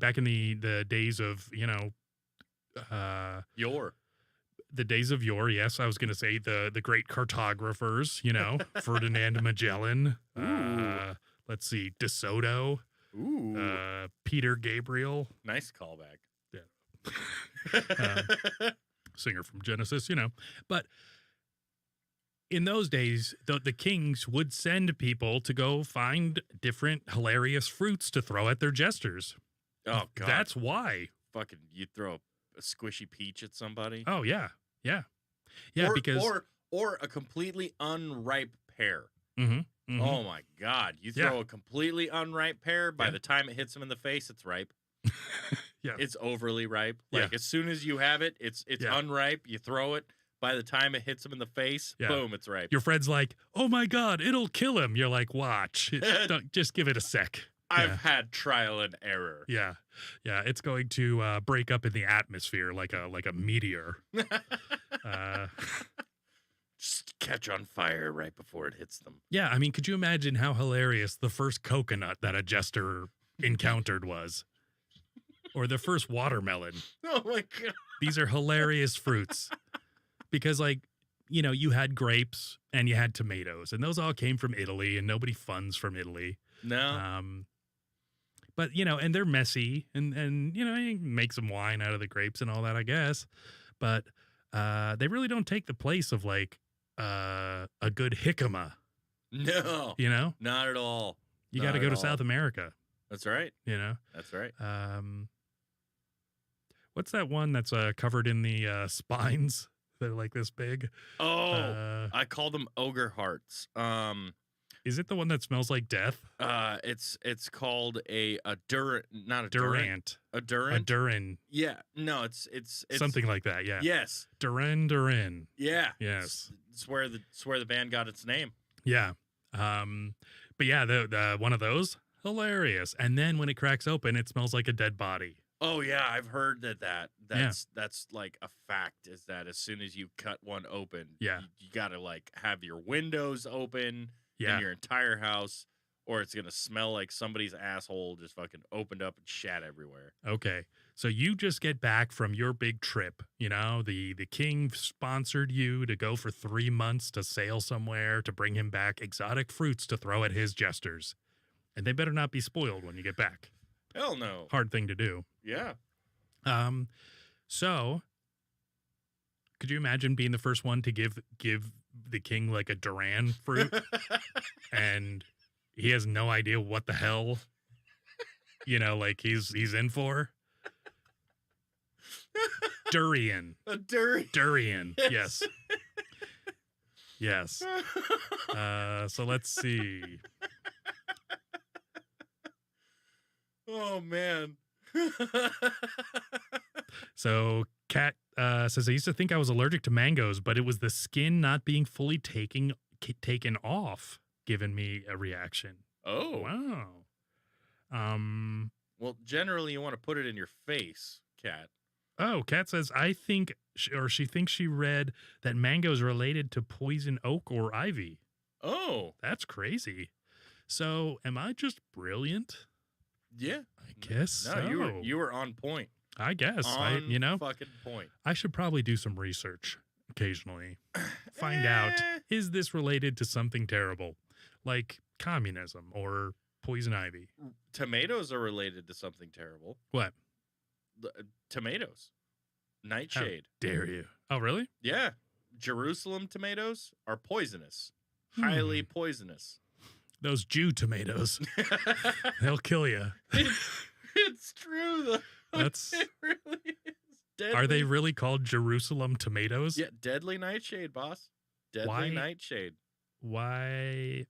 [SPEAKER 1] days of, you know, the days of yore, yes, I was going to say the great cartographers, you know, Ferdinand Magellan, let's see, De Soto,
[SPEAKER 5] Ooh.
[SPEAKER 1] Peter Gabriel,
[SPEAKER 5] Nice callback.
[SPEAKER 1] singer from Genesis, you know. But in those days, the kings would send people to go find different hilarious fruits to throw at their jesters.
[SPEAKER 5] Oh, God.
[SPEAKER 1] That's why.
[SPEAKER 5] Fucking, you throw a squishy peach at somebody.
[SPEAKER 1] Oh, yeah. Yeah. Yeah,
[SPEAKER 5] or,
[SPEAKER 1] because...
[SPEAKER 5] Or a completely unripe pear.
[SPEAKER 1] Mhm, mhm.
[SPEAKER 5] Oh, my God. You
[SPEAKER 1] Yeah.
[SPEAKER 5] throw a completely unripe pear, by
[SPEAKER 1] Yeah.
[SPEAKER 5] the time it hits them in the face, it's ripe.
[SPEAKER 1] Yeah.
[SPEAKER 5] It's overly ripe.
[SPEAKER 1] Yeah.
[SPEAKER 5] Like, as soon as you have it, it's
[SPEAKER 1] Yeah.
[SPEAKER 5] unripe. You throw it. By the time it hits him in the face,
[SPEAKER 1] Yeah.
[SPEAKER 5] boom, it's ripe.
[SPEAKER 1] Your friend's like, oh my God, it'll kill him. You're like, watch. Don't, just give it a sec.
[SPEAKER 5] I've
[SPEAKER 1] Yeah.
[SPEAKER 5] had trial and error.
[SPEAKER 1] Yeah. Yeah. It's going to break up in the atmosphere like a meteor.
[SPEAKER 5] Just catch on fire right before it hits them.
[SPEAKER 1] Yeah. I mean, could you imagine how hilarious the first coconut that a jester encountered was? Or the first watermelon.
[SPEAKER 5] Oh my God.
[SPEAKER 1] These are hilarious fruits. Because, like, you know, you had grapes and you had tomatoes, and those all came from Italy, and nobody funds from Italy.
[SPEAKER 5] No.
[SPEAKER 1] But, you know, and they're messy, and you know, you can make some wine out of the grapes and all that, I guess. But they really don't take the place of, like, a good jicama,
[SPEAKER 5] No.
[SPEAKER 1] you know?
[SPEAKER 5] Not at all.
[SPEAKER 1] You
[SPEAKER 5] Not
[SPEAKER 1] got to go
[SPEAKER 5] at
[SPEAKER 1] to
[SPEAKER 5] all.
[SPEAKER 1] South America,
[SPEAKER 5] That's right.
[SPEAKER 1] you know?
[SPEAKER 5] That's right.
[SPEAKER 1] What's that one that's covered in the spines? They're like this big.
[SPEAKER 5] Oh, I call them ogre hearts.
[SPEAKER 1] Is it the one that smells like death?
[SPEAKER 5] It's called a durant, not a
[SPEAKER 1] Durant.
[SPEAKER 5] A durant.
[SPEAKER 1] A Durin.
[SPEAKER 5] Yeah. No, it's
[SPEAKER 1] Something like that, yeah.
[SPEAKER 5] Yes.
[SPEAKER 1] Durin.
[SPEAKER 5] Yeah.
[SPEAKER 1] Yes.
[SPEAKER 5] It's where the band got its name.
[SPEAKER 1] Yeah. But yeah, the one of those, Hilarious. And then when it cracks open, it smells like a dead body.
[SPEAKER 5] Oh yeah, I've heard that's like a fact, is that as soon as you cut one open,
[SPEAKER 1] Yeah.
[SPEAKER 5] you gotta like have your windows open
[SPEAKER 1] Yeah.
[SPEAKER 5] in your entire house, or it's gonna smell like somebody's asshole just fucking opened up and shat everywhere.
[SPEAKER 1] Okay. So you just get back from your big trip. The king sponsored you to go for 3 months to sail somewhere to bring him back exotic fruits to throw at his jesters. And they better not be spoiled when you get back.
[SPEAKER 5] Hell no.
[SPEAKER 1] Hard thing to do.
[SPEAKER 5] Yeah.
[SPEAKER 1] So could you imagine being the first one to give the king like a Duran fruit and he has no idea what the hell, like he's in for? Durian.
[SPEAKER 5] A durian.
[SPEAKER 1] Durian. Yes. Yes. So let's see.
[SPEAKER 5] Oh man.
[SPEAKER 1] So Kat says, I used to think I was allergic to mangoes, but it was the skin not being fully taken off giving me a reaction.
[SPEAKER 5] Oh.
[SPEAKER 1] Wow.
[SPEAKER 5] Well, generally you want to put it in your face, Kat.
[SPEAKER 1] Oh, Kat says, I think, she thinks she read that mango is related to poison oak or ivy.
[SPEAKER 5] Oh.
[SPEAKER 1] That's crazy. So am I just brilliant?
[SPEAKER 5] Yeah.
[SPEAKER 1] I guess
[SPEAKER 5] No,
[SPEAKER 1] so.
[SPEAKER 5] you were on point.
[SPEAKER 1] I guess.
[SPEAKER 5] Fucking point.
[SPEAKER 1] I should probably do some research occasionally. Find out, is this related to something terrible like communism or poison ivy?
[SPEAKER 5] Tomatoes are related to something terrible.
[SPEAKER 1] What?
[SPEAKER 5] Tomatoes.
[SPEAKER 1] How
[SPEAKER 5] Nightshade.
[SPEAKER 1] dare you? Oh, really?
[SPEAKER 5] Yeah. Jerusalem tomatoes are poisonous. Highly poisonous.
[SPEAKER 1] Those Jew tomatoes, they'll kill you.
[SPEAKER 5] It's true, though.
[SPEAKER 1] That's.
[SPEAKER 5] It really is. Deadly.
[SPEAKER 1] Are they really called Jerusalem tomatoes?
[SPEAKER 5] Yeah, deadly nightshade, boss. Deadly
[SPEAKER 1] Why?
[SPEAKER 5] nightshade.
[SPEAKER 1] Why?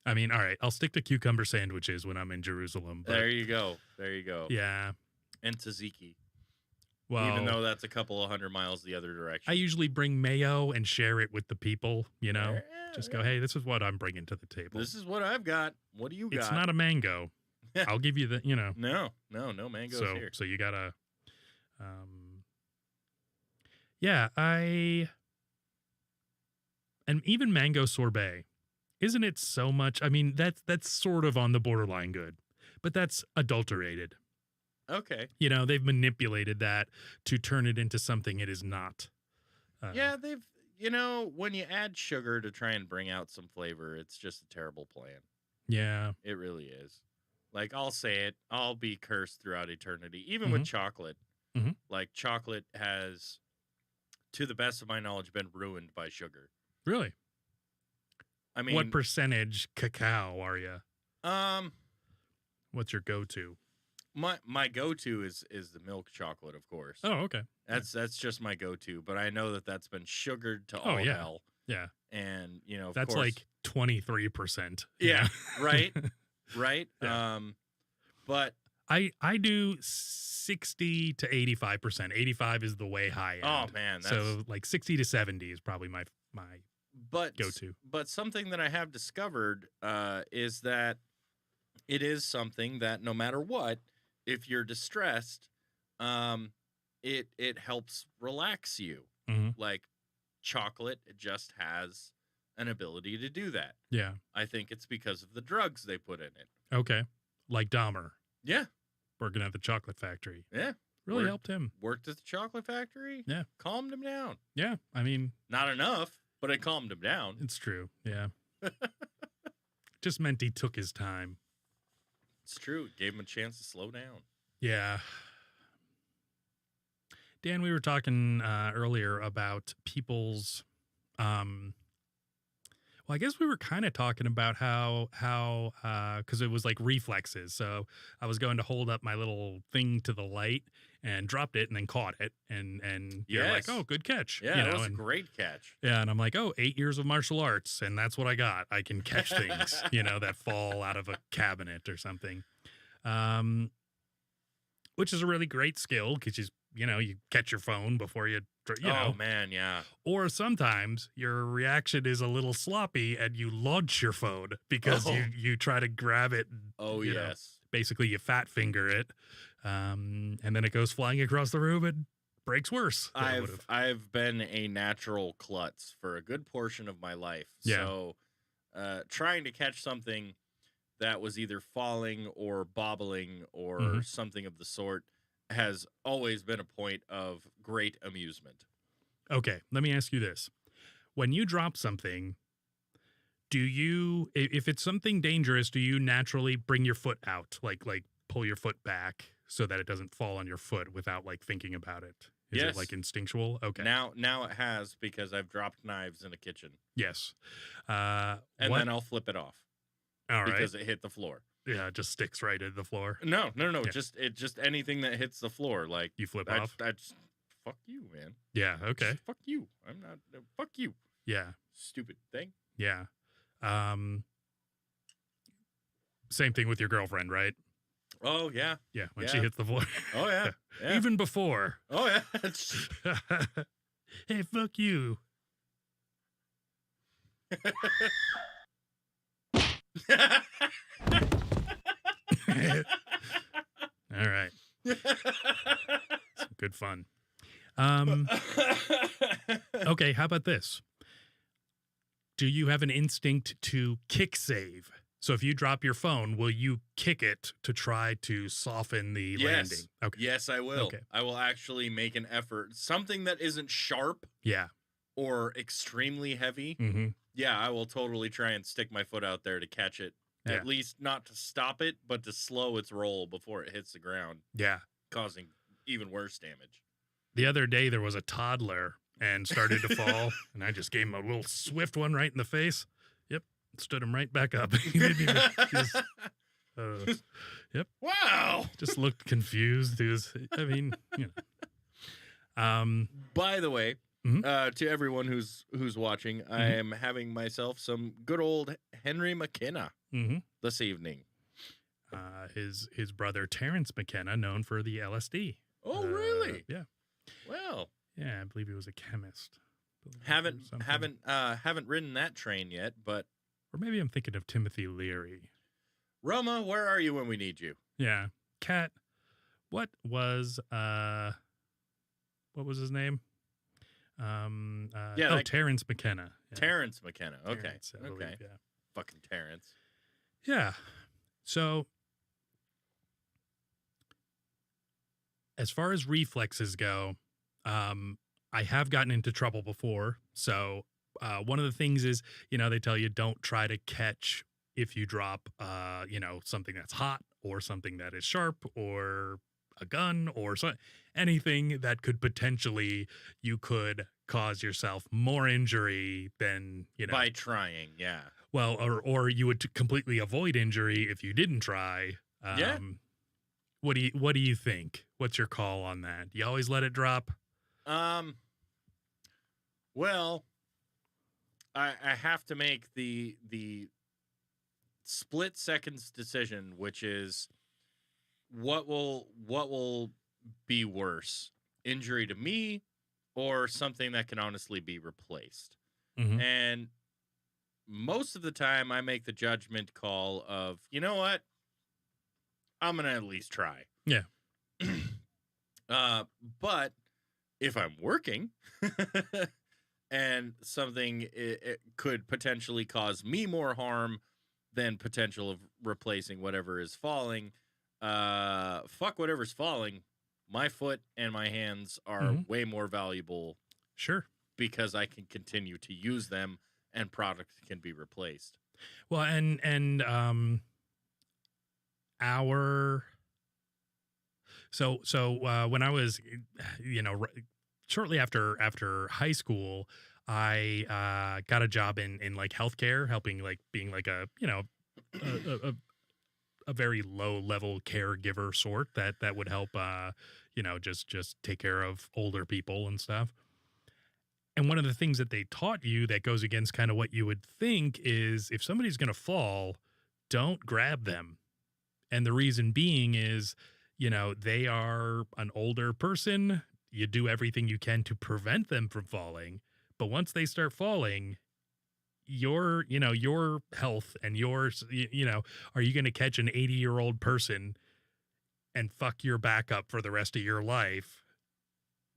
[SPEAKER 1] I mean, all right, I'll stick to cucumber sandwiches when I'm in Jerusalem. But
[SPEAKER 5] There you go. There you go.
[SPEAKER 1] yeah,
[SPEAKER 5] And tzatziki.
[SPEAKER 1] well,
[SPEAKER 5] Even though that's a couple of 100 miles the other direction.
[SPEAKER 1] I usually bring mayo and share it with the people.
[SPEAKER 5] Yeah,
[SPEAKER 1] Just
[SPEAKER 5] yeah.
[SPEAKER 1] go, hey, this is what I'm bringing to the table.
[SPEAKER 5] This is what I've got. What do you got?
[SPEAKER 1] It's not a mango. I'll give you the,
[SPEAKER 5] No mangoes
[SPEAKER 1] so
[SPEAKER 5] here.
[SPEAKER 1] so you gotta, yeah, and even mango sorbet, isn't it so much? I mean, that's sort of on the borderline good, but that's adulterated.
[SPEAKER 5] Okay.
[SPEAKER 1] They've manipulated that to turn it into something it is not.
[SPEAKER 5] Yeah, they've, when you add sugar to try and bring out some flavor, it's just a terrible plan.
[SPEAKER 1] Yeah.
[SPEAKER 5] It really is. Like, I'll say it, I'll be cursed throughout eternity, even with chocolate.
[SPEAKER 1] Mhm.
[SPEAKER 5] Like, chocolate has, to the best of my knowledge, been ruined by sugar.
[SPEAKER 1] Really?
[SPEAKER 5] I mean,
[SPEAKER 1] What percentage cacao are you?
[SPEAKER 5] um,
[SPEAKER 1] What's your go-to?
[SPEAKER 5] my go-to is the milk chocolate, of course.
[SPEAKER 1] Oh, okay.
[SPEAKER 5] That's just my go-to, but I know that that's been sugared to
[SPEAKER 1] Oh,
[SPEAKER 5] all
[SPEAKER 1] yeah.
[SPEAKER 5] hell.
[SPEAKER 1] Yeah.
[SPEAKER 5] And, of
[SPEAKER 1] That's
[SPEAKER 5] course,
[SPEAKER 1] like 23%.
[SPEAKER 5] Yeah, right? Right?
[SPEAKER 1] Yeah.
[SPEAKER 5] But
[SPEAKER 1] I do 60 to 85%. 85 is the way high end.
[SPEAKER 5] oh man, that's
[SPEAKER 1] So like 60 to 70 is probably my
[SPEAKER 5] but
[SPEAKER 1] go-to.
[SPEAKER 5] But something that I have discovered is that it is something that no matter what, if you're distressed, it helps relax you.
[SPEAKER 1] Mhm.
[SPEAKER 5] Like chocolate just has an ability to do that.
[SPEAKER 1] Yeah.
[SPEAKER 5] I think it's because of the drugs they put in it.
[SPEAKER 1] Okay. Like Dahmer
[SPEAKER 5] Yeah,
[SPEAKER 1] working at the chocolate factory.
[SPEAKER 5] yeah.
[SPEAKER 1] Really
[SPEAKER 5] Worked-
[SPEAKER 1] helped him.
[SPEAKER 5] Worked at the chocolate factory.
[SPEAKER 1] Yeah.
[SPEAKER 5] Calmed him down.
[SPEAKER 1] Yeah. I mean,
[SPEAKER 5] Not enough, but it calmed him down.
[SPEAKER 1] it's true. Yeah. Just meant he took his time.
[SPEAKER 5] It's true. It gave him a chance to slow down.
[SPEAKER 1] Yeah. Dan, we were talking earlier about people's well, I guess we were kind of talking about how because it was like reflexes. So I was going to hold up my little thing to the light and dropped it and then caught it. And you're like,
[SPEAKER 5] Yes.
[SPEAKER 1] oh, good catch.
[SPEAKER 5] Yeah,
[SPEAKER 1] you
[SPEAKER 5] that
[SPEAKER 1] know,
[SPEAKER 5] was
[SPEAKER 1] and,
[SPEAKER 5] a great catch.
[SPEAKER 1] yeah. And I'm like, oh, 8 years of martial arts. And that's what I got. I can catch things, that fall out of a cabinet or something. Which is a really great skill because you catch your phone before you
[SPEAKER 5] Oh
[SPEAKER 1] know.
[SPEAKER 5] man, yeah.
[SPEAKER 1] Or sometimes your reaction is a little sloppy and you launch your phone because
[SPEAKER 5] Oh.
[SPEAKER 1] you try to grab it. And,
[SPEAKER 5] Oh
[SPEAKER 1] you know,
[SPEAKER 5] yes.
[SPEAKER 1] basically you fat finger it, and then it goes flying across the room and breaks worse. than it would've.
[SPEAKER 5] I've been a natural klutz for a good portion of my life.
[SPEAKER 1] Yeah.
[SPEAKER 5] So trying to catch something that was either falling or bobbling or
[SPEAKER 1] Mhm.
[SPEAKER 5] something of the sort has always been a point of great amusement.
[SPEAKER 1] Okay, let me ask you this: when you drop something, do you, if it's something dangerous, do you naturally bring your foot out, like pull your foot back so that it doesn't fall on your foot without like thinking about it? Is
[SPEAKER 5] Yes.
[SPEAKER 1] it like instinctual? Okay.
[SPEAKER 5] Now it has, because I've dropped knives in a kitchen.
[SPEAKER 1] Yes.
[SPEAKER 5] And
[SPEAKER 1] what?
[SPEAKER 5] then I'll flip it off
[SPEAKER 1] All right.
[SPEAKER 5] because it hit the floor.
[SPEAKER 1] Yeah, it just sticks right into the floor.
[SPEAKER 5] No.
[SPEAKER 1] Yeah.
[SPEAKER 5] Just anything that hits the floor. Like
[SPEAKER 1] You flip
[SPEAKER 5] I
[SPEAKER 1] off.
[SPEAKER 5] just fuck you, man.
[SPEAKER 1] Yeah. Okay.
[SPEAKER 5] Just fuck you. I'm not. Fuck you.
[SPEAKER 1] Yeah.
[SPEAKER 5] Stupid thing.
[SPEAKER 1] Yeah. Same thing with your girlfriend, right?
[SPEAKER 5] Oh yeah.
[SPEAKER 1] Yeah. When she
[SPEAKER 5] Yeah.
[SPEAKER 1] hits the floor.
[SPEAKER 5] Oh yeah. Yeah.
[SPEAKER 1] Even before.
[SPEAKER 5] Oh yeah. It's-
[SPEAKER 1] Hey, fuck you. All right. Some good fun. Okay, how about this? Do you have an instinct to kick save? So if you drop your phone, will you kick it to try to soften the landing? Okay.
[SPEAKER 5] Yes, I will.
[SPEAKER 1] Okay.
[SPEAKER 5] I will actually make an effort. Something that isn't sharp
[SPEAKER 1] Yeah.
[SPEAKER 5] or extremely heavy.
[SPEAKER 1] Mm-hmm.
[SPEAKER 5] Yeah, I will totally try and stick my foot out there to catch it.
[SPEAKER 1] Yeah.
[SPEAKER 5] At least not to stop it, but to slow its roll before it hits the ground,
[SPEAKER 1] Yeah.
[SPEAKER 5] causing even worse damage.
[SPEAKER 1] The other day there was a toddler and started to fall, and I just gave him a little swift one right in the face. Yep. Stood him right back up. He didn't even
[SPEAKER 5] Wow.
[SPEAKER 1] just looked confused. He was, I mean,
[SPEAKER 5] By the way,
[SPEAKER 1] Mhm.
[SPEAKER 5] to everyone who's watching, I am having myself some good old Henry McKenna
[SPEAKER 1] mhm.
[SPEAKER 5] this evening.
[SPEAKER 1] His brother Terrence McKenna, known for the LSD.
[SPEAKER 5] Oh, really?
[SPEAKER 1] Yeah.
[SPEAKER 5] Well,
[SPEAKER 1] Yeah, I believe he was a chemist.
[SPEAKER 5] haven't
[SPEAKER 1] Something.
[SPEAKER 5] haven't ridden that train yet, but
[SPEAKER 1] Or maybe I'm thinking of Timothy Leary.
[SPEAKER 5] Roma, where are you when we need you?
[SPEAKER 1] Yeah. Kat, what was his name?
[SPEAKER 5] Yeah, that-
[SPEAKER 1] Terrence McKenna. Yeah,
[SPEAKER 5] Terrence McKenna. Okay.
[SPEAKER 1] Terrence, I believe,
[SPEAKER 5] Okay.
[SPEAKER 1] yeah.
[SPEAKER 5] Fucking Terrence.
[SPEAKER 1] Yeah. So as far as reflexes go, I have gotten into trouble before. So one of the things is, they tell you don't try to catch if you drop, something that's hot or something that is sharp or a gun or anything that could potentially, you could cause yourself more injury than,
[SPEAKER 5] By trying, yeah.
[SPEAKER 1] well, or you would completely avoid injury if you didn't try.
[SPEAKER 5] Yeah.
[SPEAKER 1] What do you think? What's your call on that? You always let it drop?
[SPEAKER 5] Well, I have to make the split seconds decision, which is what will be worse, injury to me or something that can honestly be replaced.
[SPEAKER 1] Mhm.
[SPEAKER 5] And most of the time I make the judgment call of, you know what? I'm going to at least try.
[SPEAKER 1] Yeah.
[SPEAKER 5] But if I'm working and something it could potentially cause me more harm than potential of replacing whatever is falling, fuck whatever's falling. My foot and my hands are
[SPEAKER 1] Mhm.
[SPEAKER 5] way more valuable
[SPEAKER 1] Sure.
[SPEAKER 5] because I can continue to use them and product can be replaced.
[SPEAKER 1] Well, and when I was, shortly after high school, I got a job in like healthcare, helping, like being like a a very low level caregiver sort that would help just take care of older people and stuff. And one of the things that they taught you that goes against kind of what you would think is, if somebody's going to fall, don't grab them. And the reason being is, they are an older person. You do everything you can to prevent them from falling. But once they start falling, your health and yours, are you going to catch an 80-year-old person and fuck your back up for the rest of your life?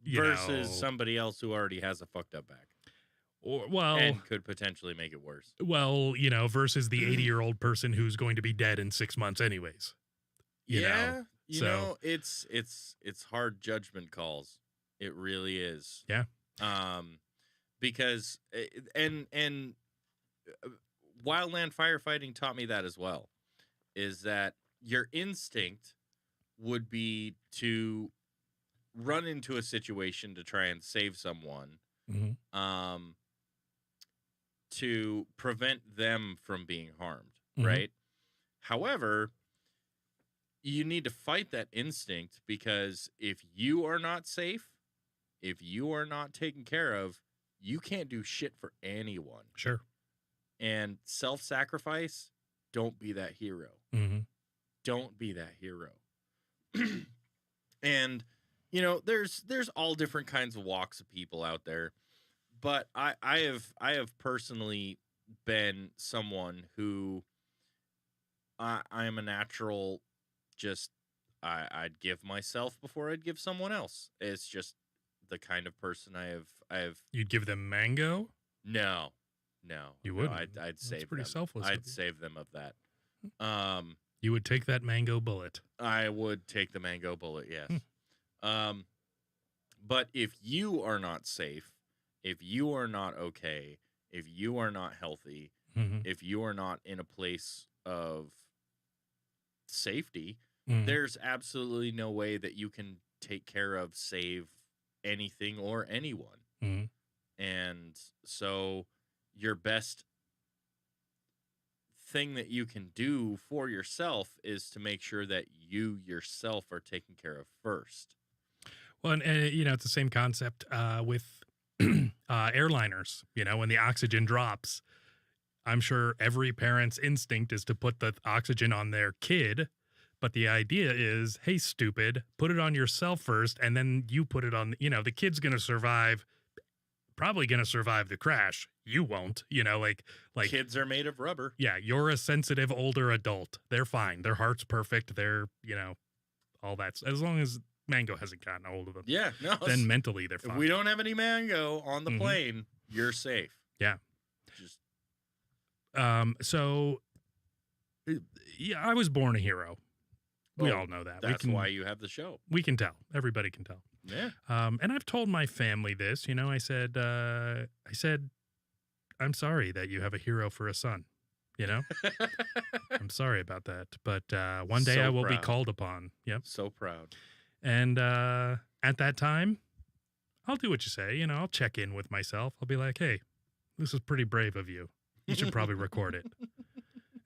[SPEAKER 5] Versus somebody else who already has a fucked up back. And could potentially make it worse.
[SPEAKER 1] Well, versus the 80-year-old person who's going to be dead in 6 months anyways. You know,
[SPEAKER 5] it's hard judgment calls. It really is.
[SPEAKER 1] Yeah.
[SPEAKER 5] Because wildland firefighting taught me that as well, is that your instinct would be to run into a situation to try and save someone, to prevent them from being harmed, right? However, you need to fight that instinct, because if you are not safe, if you are not taken care of, you can't do shit for anyone.
[SPEAKER 1] Sure.
[SPEAKER 5] And self-sacrifice, don't be that hero. Don't be that hero. And, there's all different kinds of walks of people out there. But I have personally been someone who I am a natural, just I'd give myself before I'd give someone else. It's just the kind of person I have.
[SPEAKER 1] You'd give them mango?
[SPEAKER 5] No.
[SPEAKER 1] You wouldn't.
[SPEAKER 5] No, I'd save
[SPEAKER 1] pretty
[SPEAKER 5] them.
[SPEAKER 1] selfless.
[SPEAKER 5] I'd save them of that.
[SPEAKER 1] You would take that mango bullet.
[SPEAKER 5] I would take the mango bullet, yes. But if you are not safe, if you are not okay, if you are not healthy, if you are not in a place of safety, there's absolutely no way that you can take care of, save anything or anyone. And so your best thing that you can do for yourself is to make sure that you yourself are taken care of first.
[SPEAKER 1] Well, and it's the same concept with airliners. When the oxygen drops, I'm sure every parent's instinct is to put the oxygen on their kid. But the idea is, hey, stupid, put it on yourself first, and then you put it on, the kid's going to survive, probably going to survive the crash. You won't, like
[SPEAKER 5] kids are made of rubber.
[SPEAKER 1] Yeah. You're a sensitive older adult. They're fine. Their heart's perfect. They're, all that. As long as mango hasn't gotten a hold of them.
[SPEAKER 5] Yeah. No.
[SPEAKER 1] Then mentally they're fine.
[SPEAKER 5] If we don't have any mango on the plane, you're safe.
[SPEAKER 1] Yeah.
[SPEAKER 5] Just.
[SPEAKER 1] So yeah, I was born a hero. We all know that.
[SPEAKER 5] That's why you have the show.
[SPEAKER 1] We can tell. Everybody can tell.
[SPEAKER 5] Yeah.
[SPEAKER 1] And I've told my family this. I said, I'm sorry that you have a hero for a son. I'm sorry about that. But one day
[SPEAKER 5] So
[SPEAKER 1] I will be
[SPEAKER 5] proud.
[SPEAKER 1] called upon. Yep.
[SPEAKER 5] So proud.
[SPEAKER 1] And at that time, I'll do what you say. I'll check in with myself. I'll be like, hey, this is pretty brave of you. You should probably record it.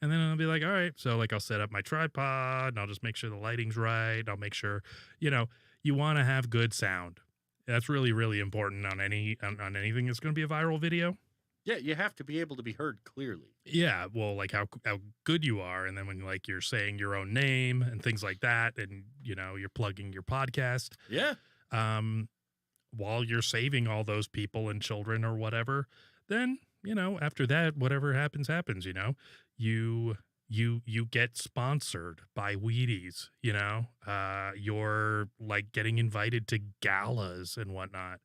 [SPEAKER 1] And then I'll be like, all right. So I'll set up my tripod and I'll just make sure the lighting's right. I'll make sure, you want to have good sound. That's really, really important on anything that's going to be a viral video.
[SPEAKER 5] Yeah, you have to be able to be heard clearly.
[SPEAKER 1] Yeah, well, how good you are, and then when you're saying your own name and things like that, and you're plugging your podcast.
[SPEAKER 5] Yeah.
[SPEAKER 1] While you're saving all those people and children or whatever, then after that, whatever happens. You get sponsored by Wheaties. You're getting invited to galas and whatnot.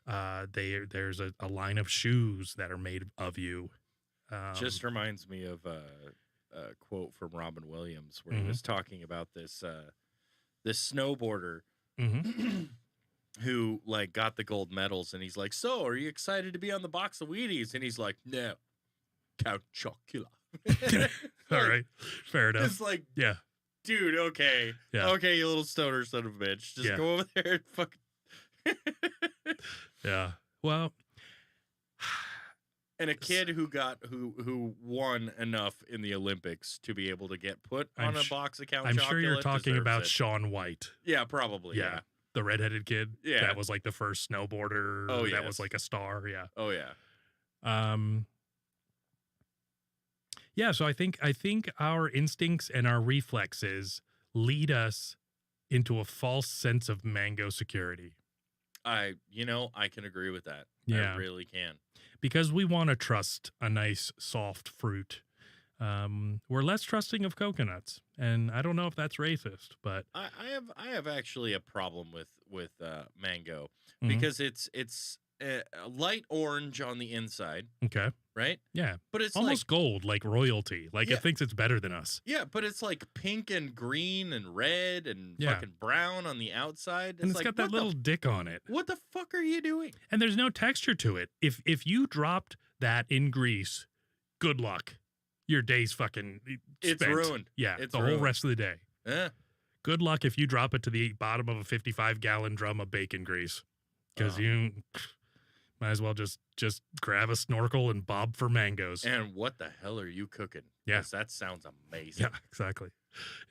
[SPEAKER 1] There's a line of shoes that are made of you.
[SPEAKER 5] Just reminds me of a quote from Robin Williams where he was talking about this snowboarder who got the gold medals, and he's like, "So, are you excited to be on the box of Wheaties?" And he's like, "No, Count Chocula."
[SPEAKER 1] All right, fair enough.
[SPEAKER 5] It's like,
[SPEAKER 1] yeah,
[SPEAKER 5] dude, okay,
[SPEAKER 1] yeah.
[SPEAKER 5] Okay, you little stoner son of a bitch, just go over there and fucking.
[SPEAKER 1] Yeah. Well,
[SPEAKER 5] and a kid who won enough in the Olympics to be able to get put on a box of Count Chocula.
[SPEAKER 1] I'm sure you're talking about Shaun White.
[SPEAKER 5] Yeah, probably. Yeah.
[SPEAKER 1] The redheaded kid.
[SPEAKER 5] Yeah.
[SPEAKER 1] That was the first snowboarder.
[SPEAKER 5] Oh,
[SPEAKER 1] that was a star. Yeah.
[SPEAKER 5] Oh yeah.
[SPEAKER 1] Yeah. So I think our instincts and our reflexes lead us into a false sense of mango security.
[SPEAKER 5] I can agree with that.
[SPEAKER 1] Yeah.
[SPEAKER 5] I really can.
[SPEAKER 1] Because we want to trust a nice, soft fruit. We're less trusting of coconuts. And I don't know if that's racist, but
[SPEAKER 5] I have actually a problem with mango
[SPEAKER 1] Mhm.
[SPEAKER 5] because it's light orange on the inside,
[SPEAKER 1] okay.
[SPEAKER 5] right?
[SPEAKER 1] Yeah.
[SPEAKER 5] But it's
[SPEAKER 1] Almost gold, like royalty. Like
[SPEAKER 5] Yeah.
[SPEAKER 1] it thinks it's better than us.
[SPEAKER 5] but it's like pink and green and red and
[SPEAKER 1] Yeah.
[SPEAKER 5] fucking brown on the outside.
[SPEAKER 1] And it's
[SPEAKER 5] like,
[SPEAKER 1] got that
[SPEAKER 5] what
[SPEAKER 1] little dick on it.
[SPEAKER 5] what the fuck are you doing?
[SPEAKER 1] And there's no texture to it. If you dropped that in grease, good luck. Your day's fucking
[SPEAKER 5] It's
[SPEAKER 1] spent.
[SPEAKER 5] ruined.
[SPEAKER 1] Yeah,
[SPEAKER 5] It's
[SPEAKER 1] the whole
[SPEAKER 5] ruined.
[SPEAKER 1] rest of the day.
[SPEAKER 5] Eh.
[SPEAKER 1] Good luck if you drop it to the bottom of a 55-gallon drum of bacon grease. Because
[SPEAKER 5] Oh.
[SPEAKER 1] you might as well just grab a snorkel and bob for mangoes.
[SPEAKER 5] And what the hell are you cooking?
[SPEAKER 1] Yeah.
[SPEAKER 5] 'Cause that sounds amazing.
[SPEAKER 1] Yeah, exactly.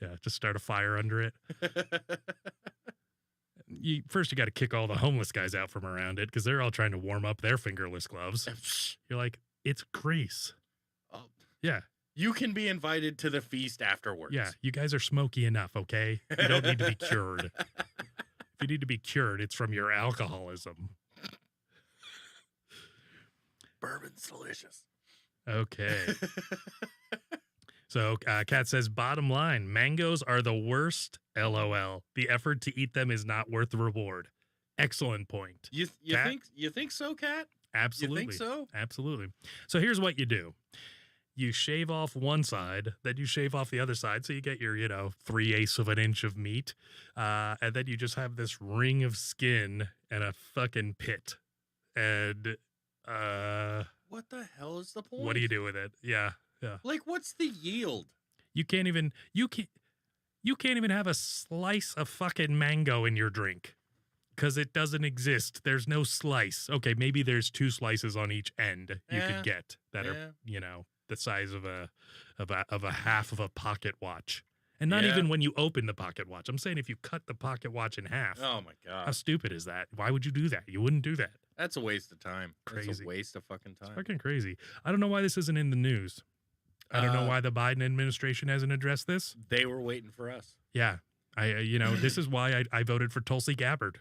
[SPEAKER 1] Yeah, just start a fire under it. First, you got to kick all the homeless guys out from around it because they're all trying to warm up their fingerless gloves. You're like, it's grease.
[SPEAKER 5] Oh,
[SPEAKER 1] Yeah.
[SPEAKER 5] you can be invited to the feast afterwards.
[SPEAKER 1] Yeah, you guys are smoky enough, okay? You don't need to be cured. If you need to be cured, it's from your alcoholism.
[SPEAKER 5] Bourbon's delicious.
[SPEAKER 1] Okay. So, Kat says, bottom line, mangoes are the worst, LOL. The effort to eat them is not worth the reward. Excellent point.
[SPEAKER 5] You
[SPEAKER 1] Kat?
[SPEAKER 5] think so, Kat?
[SPEAKER 1] Absolutely.
[SPEAKER 5] You think so?
[SPEAKER 1] Absolutely. So here's what you do. You shave off one side, then you shave off the other side. So you get your, 3/8 of an inch of meat. And then you just have this ring of skin and a fucking pit. And
[SPEAKER 5] What the hell is the point?
[SPEAKER 1] what do you do with it? Yeah. Yeah.
[SPEAKER 5] Like, what's the yield?
[SPEAKER 1] You can't even have a slice of fucking mango in your drink. Because it doesn't exist. There's no slice. Okay, maybe there's 2 slices on each end you
[SPEAKER 5] Yeah,
[SPEAKER 1] could get that are, the size of a half of a pocket watch. And not
[SPEAKER 5] Yeah.
[SPEAKER 1] even when you open the pocket watch. I'm saying if you cut the pocket watch in half.
[SPEAKER 5] Oh my
[SPEAKER 1] How
[SPEAKER 5] god,
[SPEAKER 1] stupid is that? Why would you do that? You wouldn't do that.
[SPEAKER 5] that's a waste of time. That's
[SPEAKER 1] Crazy.
[SPEAKER 5] a waste of fucking
[SPEAKER 1] It's
[SPEAKER 5] time.
[SPEAKER 1] fucking crazy. I don't know why this isn't in the news. I don't know why the Biden administration hasn't addressed this.
[SPEAKER 5] They were waiting for us.
[SPEAKER 1] Yeah. This is why I voted for Tulsi Gabbard.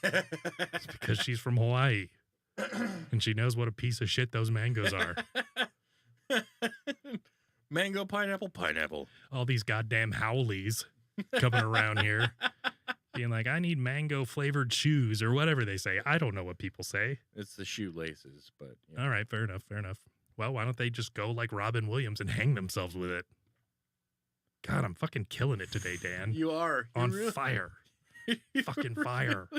[SPEAKER 1] It's because she's from Hawaii. And she knows what a piece of shit those mangoes are.
[SPEAKER 5] Mango, pineapple.
[SPEAKER 1] All these goddamn howlies coming around here being like, I need mango flavored shoes or whatever they say. I don't know what people say.
[SPEAKER 5] It's the shoelaces, but
[SPEAKER 1] All right, fair enough. Well, why don't they just go like Robin Williams and hang themselves with it? God, I'm fucking killing it today, Dan.
[SPEAKER 5] you are you
[SPEAKER 1] On
[SPEAKER 5] really-
[SPEAKER 1] fire.
[SPEAKER 5] you
[SPEAKER 1] Fucking
[SPEAKER 5] really
[SPEAKER 1] fire.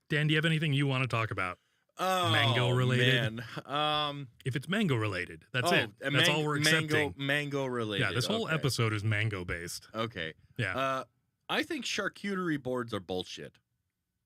[SPEAKER 1] Dan, do you have anything you want to talk about?
[SPEAKER 5] Oh,
[SPEAKER 1] Mango related?
[SPEAKER 5] Man.
[SPEAKER 1] If it's mango related, that's it. That's all we're accepting.
[SPEAKER 5] Mango related.
[SPEAKER 1] Yeah, this whole
[SPEAKER 5] okay.
[SPEAKER 1] episode is mango based.
[SPEAKER 5] Okay.
[SPEAKER 1] Yeah.
[SPEAKER 5] I think charcuterie boards are bullshit.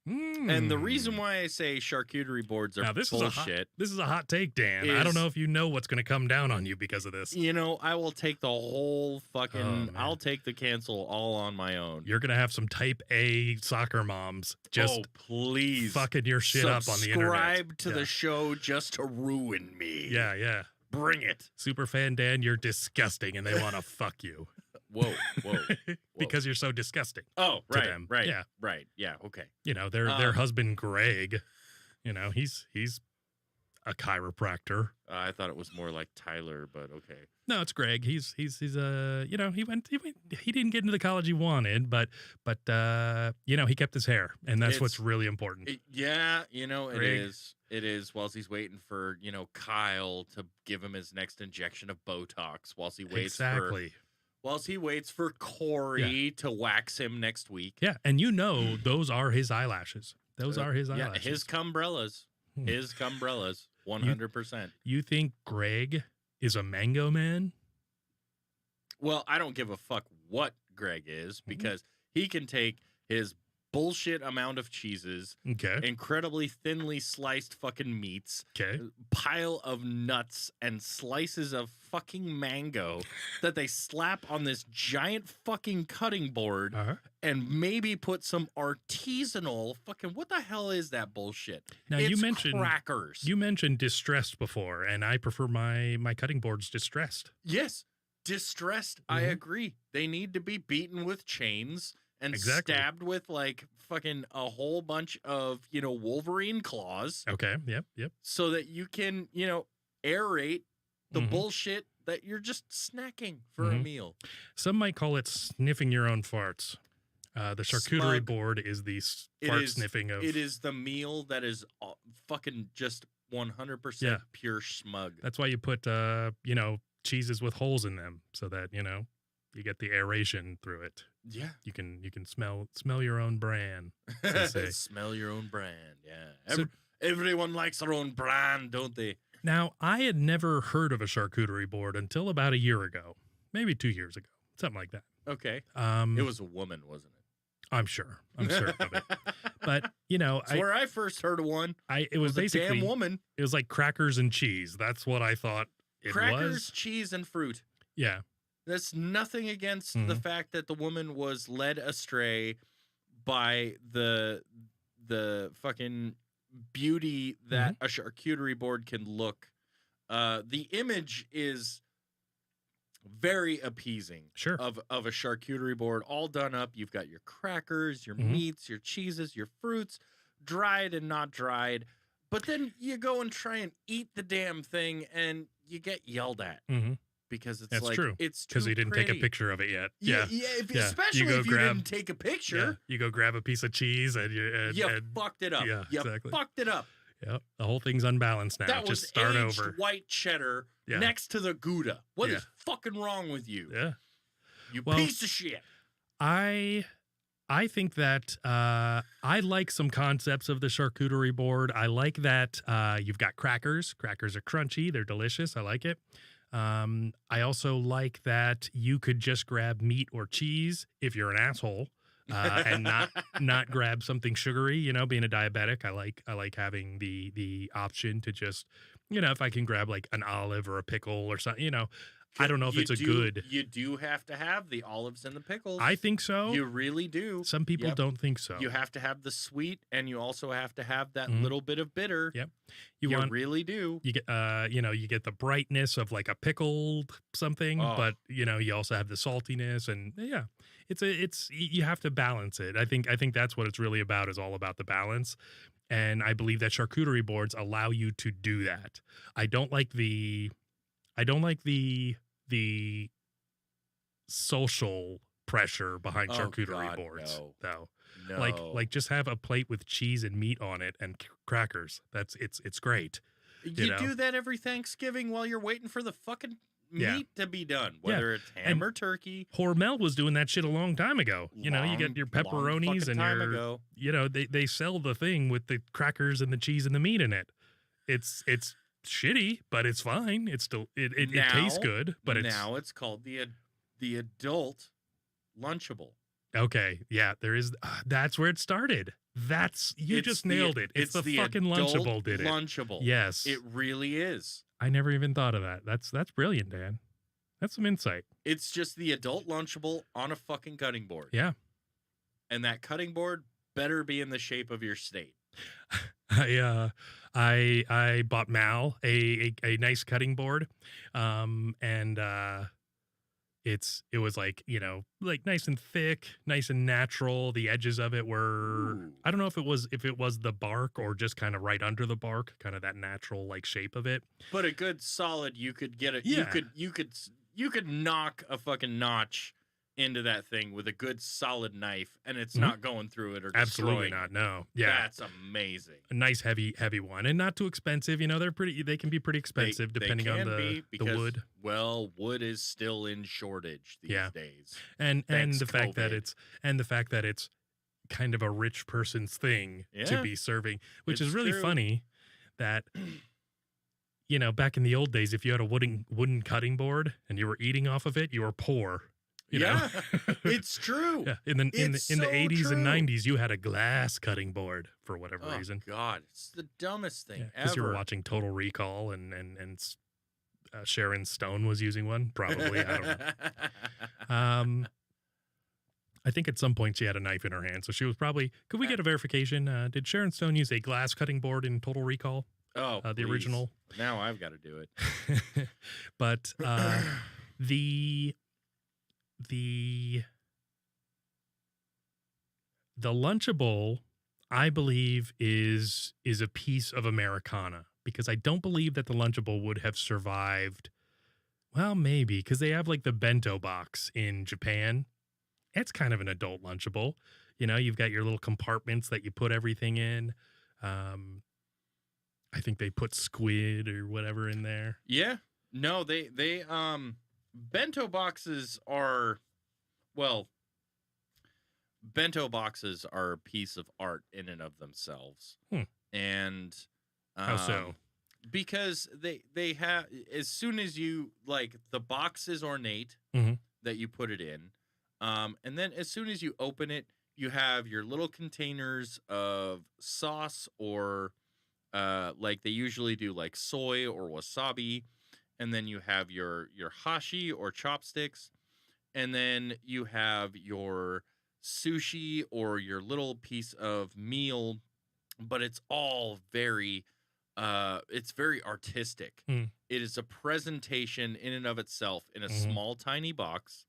[SPEAKER 5] And the reason why I say charcuterie boards are
[SPEAKER 1] now, this
[SPEAKER 5] bullshit,
[SPEAKER 1] is a hot take, Dan. I don't
[SPEAKER 5] is-
[SPEAKER 1] know if you know what's going to come down on you because of this.
[SPEAKER 5] I will take the whole fucking.
[SPEAKER 1] Oh, man.
[SPEAKER 5] I'll take the cancel all on my own.
[SPEAKER 1] You're going to have some type A soccer moms just
[SPEAKER 5] please
[SPEAKER 1] fucking your shit up on the internet.
[SPEAKER 5] Subscribe to
[SPEAKER 1] Yeah.
[SPEAKER 5] the show just to ruin me.
[SPEAKER 1] Yeah.
[SPEAKER 5] Bring it.
[SPEAKER 1] Super fan Dan, you're disgusting and they want to fuck you
[SPEAKER 5] Whoa.
[SPEAKER 1] because you're so disgusting.
[SPEAKER 5] Oh,
[SPEAKER 1] to
[SPEAKER 5] right.
[SPEAKER 1] them.
[SPEAKER 5] Right.
[SPEAKER 1] Yeah.
[SPEAKER 5] Right. Yeah. Okay.
[SPEAKER 1] Their husband Greg, he's a chiropractor.
[SPEAKER 5] I thought it was more like Tyler, but okay.
[SPEAKER 1] No, it's Greg. He didn't get into the college he wanted, but he kept his hair, and that's what's
[SPEAKER 5] It's-
[SPEAKER 1] really important.
[SPEAKER 5] It
[SPEAKER 1] Greg.
[SPEAKER 5] is. It is. Whilst he's waiting for Kyle to give him his next injection of Botox, whilst he waits for Corey to wax him next week.
[SPEAKER 1] Yeah, and those are his eyelashes. Those are his eyelashes.
[SPEAKER 5] Yeah, his cumbrellas.
[SPEAKER 1] Hmm.
[SPEAKER 5] His cumbrellas. 100%.
[SPEAKER 1] You think Greg is a mango man?
[SPEAKER 5] Well, I don't give a fuck what Greg is because he can take his bullshit amount of cheeses,
[SPEAKER 1] Okay.
[SPEAKER 5] incredibly thinly sliced fucking meats,
[SPEAKER 1] Okay.
[SPEAKER 5] pile of nuts and slices of fucking mango that they slap on this giant fucking cutting board
[SPEAKER 1] Uh-huh.
[SPEAKER 5] and maybe put some artisanal fucking, what the hell is that bullshit?
[SPEAKER 1] Now
[SPEAKER 5] It's
[SPEAKER 1] you mentioned
[SPEAKER 5] crackers.
[SPEAKER 1] you mentioned distressed before, and I prefer my cutting boards distressed.
[SPEAKER 5] Yes, distressed. I
[SPEAKER 1] Mhm.
[SPEAKER 5] agree. They need to be beaten with chains and
[SPEAKER 1] Exactly.
[SPEAKER 5] stabbed with like fucking a whole bunch of, Wolverine claws
[SPEAKER 1] Okay. Yep.
[SPEAKER 5] so that you can, aerate the
[SPEAKER 1] Mhm.
[SPEAKER 5] bullshit that you're just snacking for a
[SPEAKER 1] Mhm.
[SPEAKER 5] meal.
[SPEAKER 1] Some might call it sniffing your own farts. The charcuterie
[SPEAKER 5] Smug.
[SPEAKER 1] board is the
[SPEAKER 5] It
[SPEAKER 1] fart
[SPEAKER 5] is-
[SPEAKER 1] sniffing of.
[SPEAKER 5] It is the meal that is fucking just 100%
[SPEAKER 1] Yeah.
[SPEAKER 5] pure smug.
[SPEAKER 1] That's why you put cheeses with holes in them, so that you get the aeration through it.
[SPEAKER 5] Yeah.
[SPEAKER 1] You can smell your own bran. they say.
[SPEAKER 5] Smell your own brand. Yeah.
[SPEAKER 1] So-
[SPEAKER 5] Everyone likes their own brand, don't they?
[SPEAKER 1] Now, I had never heard of a charcuterie board until about a year ago, maybe 2 years ago, something like that.
[SPEAKER 5] Okay.
[SPEAKER 1] Um,
[SPEAKER 5] It was a woman, wasn't it?
[SPEAKER 1] I'm sure. I'm certain of it. But
[SPEAKER 5] That's where I first heard of one.
[SPEAKER 1] it was
[SPEAKER 5] a
[SPEAKER 1] basically
[SPEAKER 5] damn woman.
[SPEAKER 1] it was like crackers and cheese. That's what I thought it
[SPEAKER 5] Crackers,
[SPEAKER 1] was.
[SPEAKER 5] cheese, and fruit.
[SPEAKER 1] Yeah.
[SPEAKER 5] That's nothing against the
[SPEAKER 1] Mhm.
[SPEAKER 5] fact that the woman was led astray by the fucking beauty that
[SPEAKER 1] Mm-hmm.
[SPEAKER 5] a charcuterie board can look. The image is very appeasing.
[SPEAKER 1] Sure.
[SPEAKER 5] Of a charcuterie board all done up. You've got your crackers, your
[SPEAKER 1] Mhm.
[SPEAKER 5] meats, your cheeses, your fruits, dried and not dried. But then you go and try and eat the damn thing and you get yelled at
[SPEAKER 1] Mhm.
[SPEAKER 5] because it's
[SPEAKER 1] That's
[SPEAKER 5] like
[SPEAKER 1] true.
[SPEAKER 5] it's
[SPEAKER 1] Because
[SPEAKER 5] too
[SPEAKER 1] you didn't take a
[SPEAKER 5] pretty.
[SPEAKER 1] picture of it yet.
[SPEAKER 5] Yeah,
[SPEAKER 1] Yeah.
[SPEAKER 5] especially
[SPEAKER 1] You go
[SPEAKER 5] if you
[SPEAKER 1] grab-
[SPEAKER 5] didn't take a
[SPEAKER 1] Yeah.
[SPEAKER 5] picture.
[SPEAKER 1] You go grab a piece of cheese and
[SPEAKER 5] You fucked it up.
[SPEAKER 1] yeah,
[SPEAKER 5] you
[SPEAKER 1] exactly.
[SPEAKER 5] fucked it up.
[SPEAKER 1] the whole thing's unbalanced now.
[SPEAKER 5] That
[SPEAKER 1] Just
[SPEAKER 5] was
[SPEAKER 1] start
[SPEAKER 5] aged
[SPEAKER 1] over.
[SPEAKER 5] white cheddar
[SPEAKER 1] Yeah.
[SPEAKER 5] next to the Gouda. What is
[SPEAKER 1] Yeah.
[SPEAKER 5] fucking wrong with you?
[SPEAKER 1] Yeah.
[SPEAKER 5] You
[SPEAKER 1] Well-
[SPEAKER 5] piece of shit.
[SPEAKER 1] I think that I like some concepts of the charcuterie board. I like that you've got crackers. Crackers are crunchy. They're delicious. I like it. I also like that you could just grab meat or cheese if you're an asshole and not grab something sugary. Being a diabetic, I like having the option to just if I can grab like an olive or a pickle or something. I don't know if it's good.
[SPEAKER 5] You do have to have the olives and the pickles.
[SPEAKER 1] I think so.
[SPEAKER 5] You really do.
[SPEAKER 1] Some people
[SPEAKER 5] Yep.
[SPEAKER 1] don't think so.
[SPEAKER 5] You have to have the sweet, and you also have to have that
[SPEAKER 1] Mhm.
[SPEAKER 5] little bit of bitter.
[SPEAKER 1] Yep.
[SPEAKER 5] You
[SPEAKER 1] want
[SPEAKER 5] really do.
[SPEAKER 1] you get you get the brightness of like a pickled something,
[SPEAKER 5] Oh.
[SPEAKER 1] but you also have the saltiness, and yeah, it's you have to balance it. I think that's what it's really about, is all about the balance. And I believe that charcuterie boards allow you to do that. I don't like the social pressure behind
[SPEAKER 5] Oh,
[SPEAKER 1] charcuterie
[SPEAKER 5] God,
[SPEAKER 1] boards,
[SPEAKER 5] no.
[SPEAKER 1] though.
[SPEAKER 5] No.
[SPEAKER 1] Like just have a plate with cheese and meat on it and crackers. It's great.
[SPEAKER 5] you
[SPEAKER 1] know.
[SPEAKER 5] do that every Thanksgiving while you're waiting for the fucking
[SPEAKER 1] Yeah.
[SPEAKER 5] meat to be done,
[SPEAKER 1] Yeah.
[SPEAKER 5] whether it's ham
[SPEAKER 1] And
[SPEAKER 5] or turkey.
[SPEAKER 1] Hormel was doing that shit a long time ago. You get your pepperonis and your they sell the thing with the crackers and the cheese and the meat in it. It's shitty, but it's fine. It's still it tastes
[SPEAKER 5] Now-
[SPEAKER 1] good, but
[SPEAKER 5] now it's called the adult Lunchable.
[SPEAKER 1] okay. Yeah, there is that's where it started. You
[SPEAKER 5] It's
[SPEAKER 1] just
[SPEAKER 5] the-
[SPEAKER 1] nailed it. It's the fucking
[SPEAKER 5] adult
[SPEAKER 1] Lunchable did it.
[SPEAKER 5] Lunchable.
[SPEAKER 1] Yes.
[SPEAKER 5] It really is.
[SPEAKER 1] I never even thought of that. That's brilliant, Dan. That's some insight.
[SPEAKER 5] It's just the adult Lunchable on a fucking cutting board.
[SPEAKER 1] Yeah.
[SPEAKER 5] And that cutting board better be in the shape of your state.
[SPEAKER 1] I bought Mal a nice cutting board, and it was like like nice and thick, nice and natural. The edges of it were
[SPEAKER 5] Ooh.
[SPEAKER 1] I don't know if it was the bark or just kind of right under the bark, kind of that natural like shape of it.
[SPEAKER 5] But a good solid, you could get it.
[SPEAKER 1] Yeah.
[SPEAKER 5] You could knock a fucking notch into that thing with a good solid knife, and it's
[SPEAKER 1] Mhm.
[SPEAKER 5] not going through it or
[SPEAKER 1] Absolutely
[SPEAKER 5] destroying
[SPEAKER 1] not.
[SPEAKER 5] it.
[SPEAKER 1] No. Yeah.
[SPEAKER 5] That's amazing.
[SPEAKER 1] A nice heavy one, and not too expensive. They can be pretty expensive
[SPEAKER 5] They
[SPEAKER 1] depending on
[SPEAKER 5] can
[SPEAKER 1] the
[SPEAKER 5] be because,
[SPEAKER 1] wood.
[SPEAKER 5] Well, wood is still in shortage these
[SPEAKER 1] Yeah.
[SPEAKER 5] days.
[SPEAKER 1] And
[SPEAKER 5] Thanks,
[SPEAKER 1] the fact that
[SPEAKER 5] COVID.
[SPEAKER 1] it's kind of a rich person's thing to
[SPEAKER 5] Yeah.
[SPEAKER 1] be serving, which
[SPEAKER 5] It's
[SPEAKER 1] is really
[SPEAKER 5] true.
[SPEAKER 1] funny that back in the old days, if you had a wooden cutting board and you were eating off of it, you were poor. You know?
[SPEAKER 5] It's true.
[SPEAKER 1] Yeah. In the
[SPEAKER 5] It's
[SPEAKER 1] in the
[SPEAKER 5] so
[SPEAKER 1] 80s and
[SPEAKER 5] true.
[SPEAKER 1] 90s, you had a glass cutting board for whatever
[SPEAKER 5] Oh
[SPEAKER 1] reason.
[SPEAKER 5] God, it's the dumbest thing
[SPEAKER 1] Because you were
[SPEAKER 5] ever.
[SPEAKER 1] watching Total Recall and Sharon Stone was using one. Probably. I don't know. I think at some point she had a knife in her hand, so she was probably. Could we get a verification? Did Sharon Stone use a glass cutting board in Total Recall?
[SPEAKER 5] Oh,
[SPEAKER 1] The
[SPEAKER 5] please.
[SPEAKER 1] original.
[SPEAKER 5] Now I've got to do it.
[SPEAKER 1] But the Lunchable, I believe, is a piece of Americana, because I don't believe that the Lunchable would have survived. Well, maybe, because they have like the bento box in Japan. It's kind of an adult Lunchable. You know, you've got your little compartments that you put everything in. I think they put squid or whatever in there.
[SPEAKER 5] Yeah. No, they bento boxes are, well, bento boxes are a piece of art in and of themselves. And
[SPEAKER 1] How so?
[SPEAKER 5] Because they have, as soon as you, like, the box is ornate that you put it in, and then as soon as you open it, you have your little containers of sauce, or like they usually do, like soy or wasabi, and then you have your hashi or chopsticks, and then you have your sushi or your little piece of meal, but it's all very it's very artistic. It is a presentation in and of itself in a small tiny box,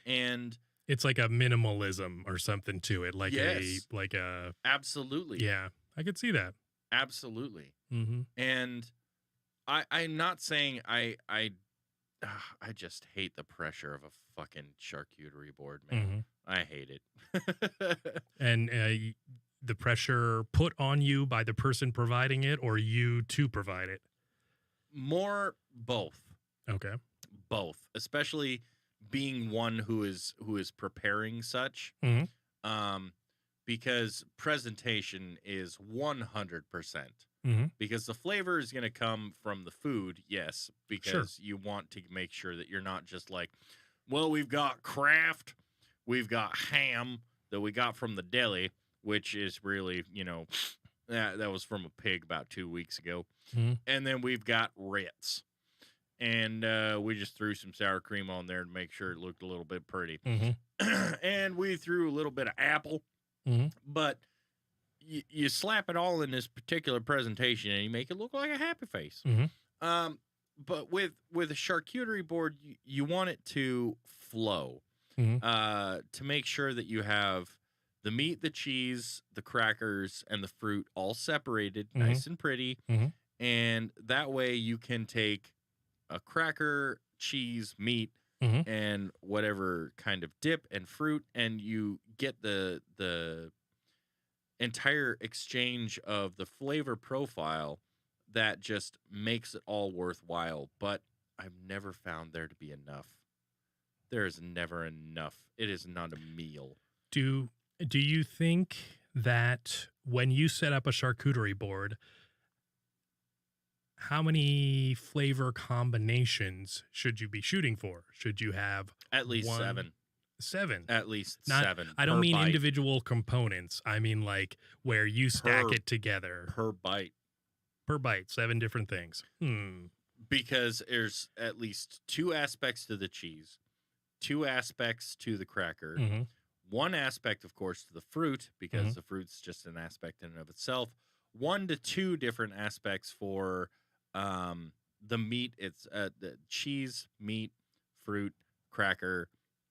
[SPEAKER 5] and
[SPEAKER 1] it's like a minimalism or something to it, like
[SPEAKER 5] yes,
[SPEAKER 1] a
[SPEAKER 5] absolutely.
[SPEAKER 1] Yeah, I could see that.
[SPEAKER 5] Absolutely.
[SPEAKER 1] Mm-hmm.
[SPEAKER 5] And I'm not saying I just hate the pressure of a fucking charcuterie board, man. I hate it.
[SPEAKER 1] And the pressure put on you by the person providing it, or you to provide it?
[SPEAKER 5] More both.
[SPEAKER 1] Okay.
[SPEAKER 5] Both, especially being one who is preparing such. Because presentation is 100%. Because the flavor is going to come from the food, yes, because you want to make sure that you're not just like, well, we've got Kraft, we've got ham that we got from the deli, which is really, you know, that was from a pig about 2 weeks ago. And then we've got Ritz. And we just threw some sour cream on there to make sure it looked a little bit pretty. And we threw a little bit of apple. But you slap it all in this particular presentation and you make it look like a happy face. But with a charcuterie board, you want it to flow, to make sure that you have the meat, the cheese, the crackers, and the fruit all separated nice and pretty. And that way you can take a cracker, cheese, meat, and whatever kind of dip and fruit, and you get the entire exchange of the flavor profile that just makes it all worthwhile. But I've never found there to be enough. There is never enough. It is not a meal.
[SPEAKER 1] Do you think that when you set up a charcuterie board, how many flavor combinations should you be shooting for? Should you have
[SPEAKER 5] at least 7?
[SPEAKER 1] 7.
[SPEAKER 5] At least
[SPEAKER 1] Not,
[SPEAKER 5] 7.
[SPEAKER 1] I don't mean
[SPEAKER 5] bite.
[SPEAKER 1] individual components. I mean like where you stack it together.
[SPEAKER 5] Per bite.
[SPEAKER 1] Per bite, 7 different things.
[SPEAKER 5] Because there's at least 2 aspects to the cheese, 2 aspects to the cracker, 1 aspect, of course, to the fruit, because the fruit's just an aspect in and of itself. 1 to 2 different aspects for the meat. It's the cheese, meat, fruit, cracker,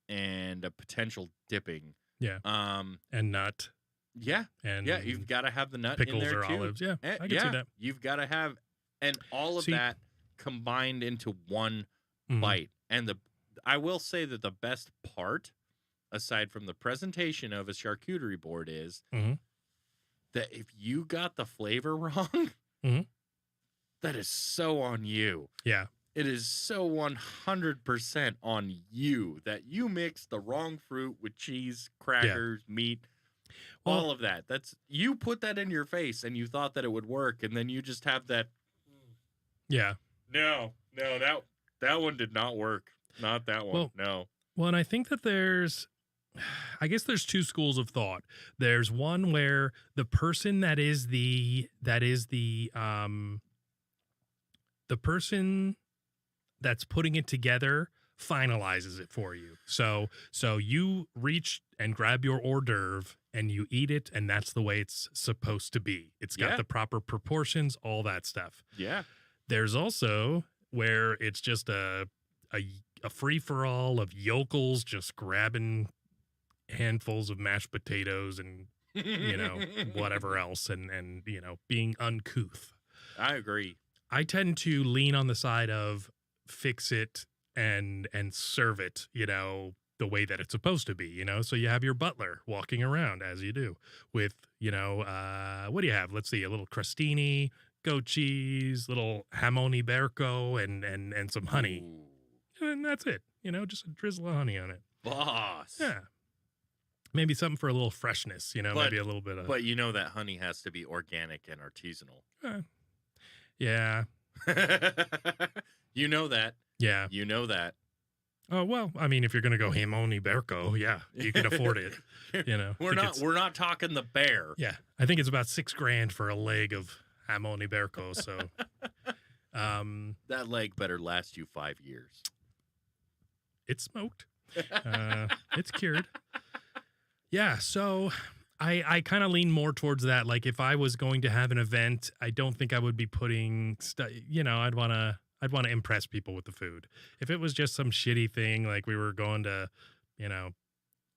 [SPEAKER 5] and a potential dipping.
[SPEAKER 1] Yeah. And nut.
[SPEAKER 5] Yeah.
[SPEAKER 1] And
[SPEAKER 5] yeah, you've got to have the nut
[SPEAKER 1] pickles
[SPEAKER 5] in there
[SPEAKER 1] or
[SPEAKER 5] too.
[SPEAKER 1] olives. Yeah, I can see that.
[SPEAKER 5] You've got to have, and all of that combined into one bite. And I will say that the best part, aside from the presentation of a charcuterie board, is that if you got the flavor wrong, that is so on you.
[SPEAKER 1] Yeah.
[SPEAKER 5] It is so 100% on you that you mixed the wrong fruit with cheese, crackers, meat, all of that. That's, you put that in your face and you thought that it would work, and then you just have that.
[SPEAKER 1] Yeah.
[SPEAKER 5] No, that one did not work. Not that one.
[SPEAKER 1] Well,
[SPEAKER 5] no.
[SPEAKER 1] Well, and I think that I guess there's two schools of thought. There's one where the person that is the person that's putting it together finalizes it for you. So you reach and grab your hors d'oeuvre and you eat it, and that's the way it's supposed to be. It's got the proper proportions, all that stuff.
[SPEAKER 5] Yeah.
[SPEAKER 1] There's also where it's just a free-for-all of yokels just grabbing handfuls of mashed potatoes and, whatever else and being uncouth.
[SPEAKER 5] I agree.
[SPEAKER 1] I tend to lean on the side of fix it and serve it, the way that it's supposed to be, So you have your butler walking around as you do with, what do you have? Let's see, a little crostini, goat cheese, little jamon iberico, and some honey.
[SPEAKER 5] Ooh.
[SPEAKER 1] And that's it. Just a drizzle of honey on it.
[SPEAKER 5] Boss.
[SPEAKER 1] Yeah. Maybe something for a little freshness, maybe a little bit of.
[SPEAKER 5] But that honey has to be organic and artisanal.
[SPEAKER 1] Yeah.
[SPEAKER 5] You know that.
[SPEAKER 1] Yeah.
[SPEAKER 5] You know that.
[SPEAKER 1] Oh, well, I mean, if you're going to go jamon iberico, yeah, you can afford it.
[SPEAKER 5] We're not talking the bear.
[SPEAKER 1] Yeah. I think it's about $6,000 for a leg of jamon iberico. So,
[SPEAKER 5] that leg better last you 5 years.
[SPEAKER 1] It's smoked. It's cured. Yeah. So I kind of lean more towards that. Like if I was going to have an event, I don't think I would be putting I'd want to impress people with the food. If it was just some shitty thing, like we were going to,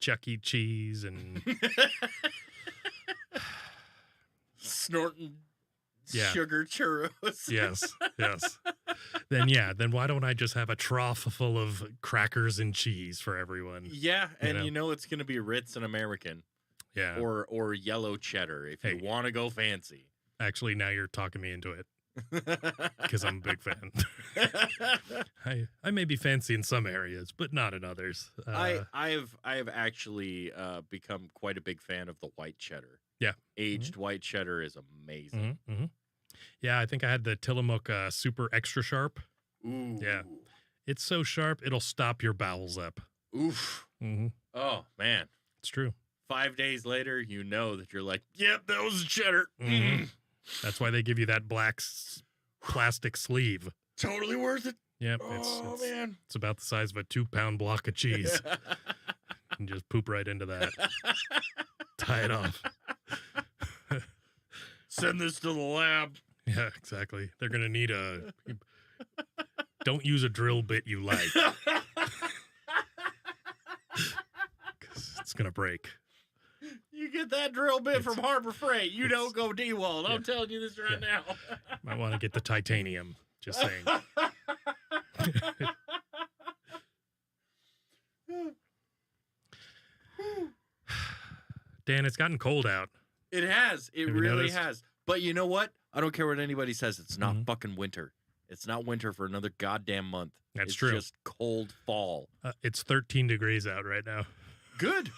[SPEAKER 1] Chuck E. Cheese and
[SPEAKER 5] snorting sugar churros.
[SPEAKER 1] Yes. Then why don't I just have a trough full of crackers and cheese for everyone?
[SPEAKER 5] Yeah, and it's going to be Ritz and American.
[SPEAKER 1] Yeah.
[SPEAKER 5] Or yellow cheddar if you want to go fancy.
[SPEAKER 1] Actually, now you're talking me into it. Because I'm a big fan. I may be fancy in some areas, but not in others.
[SPEAKER 5] I have actually become quite a big fan of the white cheddar.
[SPEAKER 1] Yeah.
[SPEAKER 5] Aged white cheddar is amazing.
[SPEAKER 1] Mm-hmm, mm-hmm. Yeah, I think I had the Tillamook super extra sharp.
[SPEAKER 5] Ooh.
[SPEAKER 1] Yeah. It's so sharp, it'll stop your bowels up.
[SPEAKER 5] Oof.
[SPEAKER 1] Mm-hmm.
[SPEAKER 5] Oh, man.
[SPEAKER 1] It's true.
[SPEAKER 5] 5 days later, that you're like, yep, that was cheddar.
[SPEAKER 1] Mm-hmm. That's why they give you that black plastic sleeve.
[SPEAKER 5] Totally worth it.
[SPEAKER 1] Yep.
[SPEAKER 5] Oh, man.
[SPEAKER 1] It's about the size of a 2-pound block of cheese. And just poop right into that. Tie it off.
[SPEAKER 5] Send this to the lab.
[SPEAKER 1] Yeah, exactly. They're going to need don't use a drill bit you like. Because it's going to break.
[SPEAKER 5] You get that drill bit from Harbor Freight. You don't go D-Wall. I'm telling you this right now.
[SPEAKER 1] Might want to get the titanium. Just saying. Dan, it's gotten cold out.
[SPEAKER 5] It has. It
[SPEAKER 1] Have you
[SPEAKER 5] really
[SPEAKER 1] noticed?
[SPEAKER 5] has. But you know what? I don't care what anybody says. It's not fucking winter. It's not winter for another goddamn month.
[SPEAKER 1] That's true.
[SPEAKER 5] It's just cold fall.
[SPEAKER 1] It's 13 degrees out right now.
[SPEAKER 5] Good.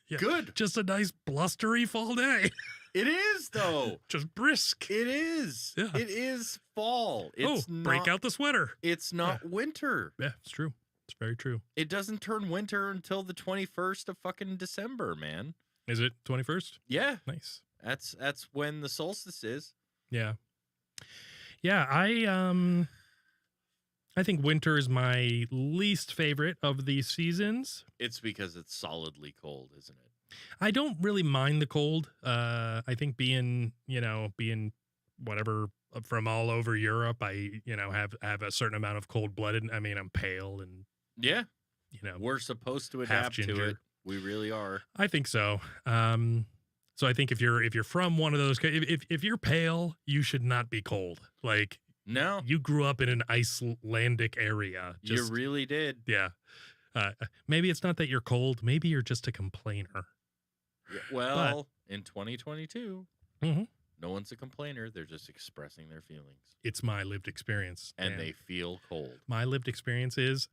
[SPEAKER 1] Yeah.
[SPEAKER 5] Good.
[SPEAKER 1] Just a nice blustery fall day.
[SPEAKER 5] It is, though.
[SPEAKER 1] Just brisk.
[SPEAKER 5] It is.
[SPEAKER 1] Yeah.
[SPEAKER 5] It is fall. It's
[SPEAKER 1] break out the sweater.
[SPEAKER 5] It's not winter.
[SPEAKER 1] Yeah, it's true. It's very true.
[SPEAKER 5] It doesn't turn winter until the 21st of fucking December, man.
[SPEAKER 1] Is it 21st?
[SPEAKER 5] Yeah.
[SPEAKER 1] Nice.
[SPEAKER 5] That's when the solstice is.
[SPEAKER 1] Yeah. Yeah, I think winter is my least favorite of these seasons.
[SPEAKER 5] It's because it's solidly cold, isn't it?
[SPEAKER 1] I don't really mind the cold. I think being whatever from all over Europe, I have a certain amount of cold-blooded. I mean, I'm pale and
[SPEAKER 5] yeah, we're supposed to adapt to
[SPEAKER 1] ginger.
[SPEAKER 5] it. We really are.
[SPEAKER 1] I think so. So I think if you're from one of those, if you're pale, you should not be cold. Like
[SPEAKER 5] no,
[SPEAKER 1] you grew up in an Icelandic area.
[SPEAKER 5] You really did.
[SPEAKER 1] Yeah. Maybe it's not that you're cold. Maybe you're just a complainer.
[SPEAKER 5] Yeah, well, in 2022, no one's a complainer. They're just expressing their feelings.
[SPEAKER 1] It's my lived experience.
[SPEAKER 5] And they feel cold.
[SPEAKER 1] My lived experience is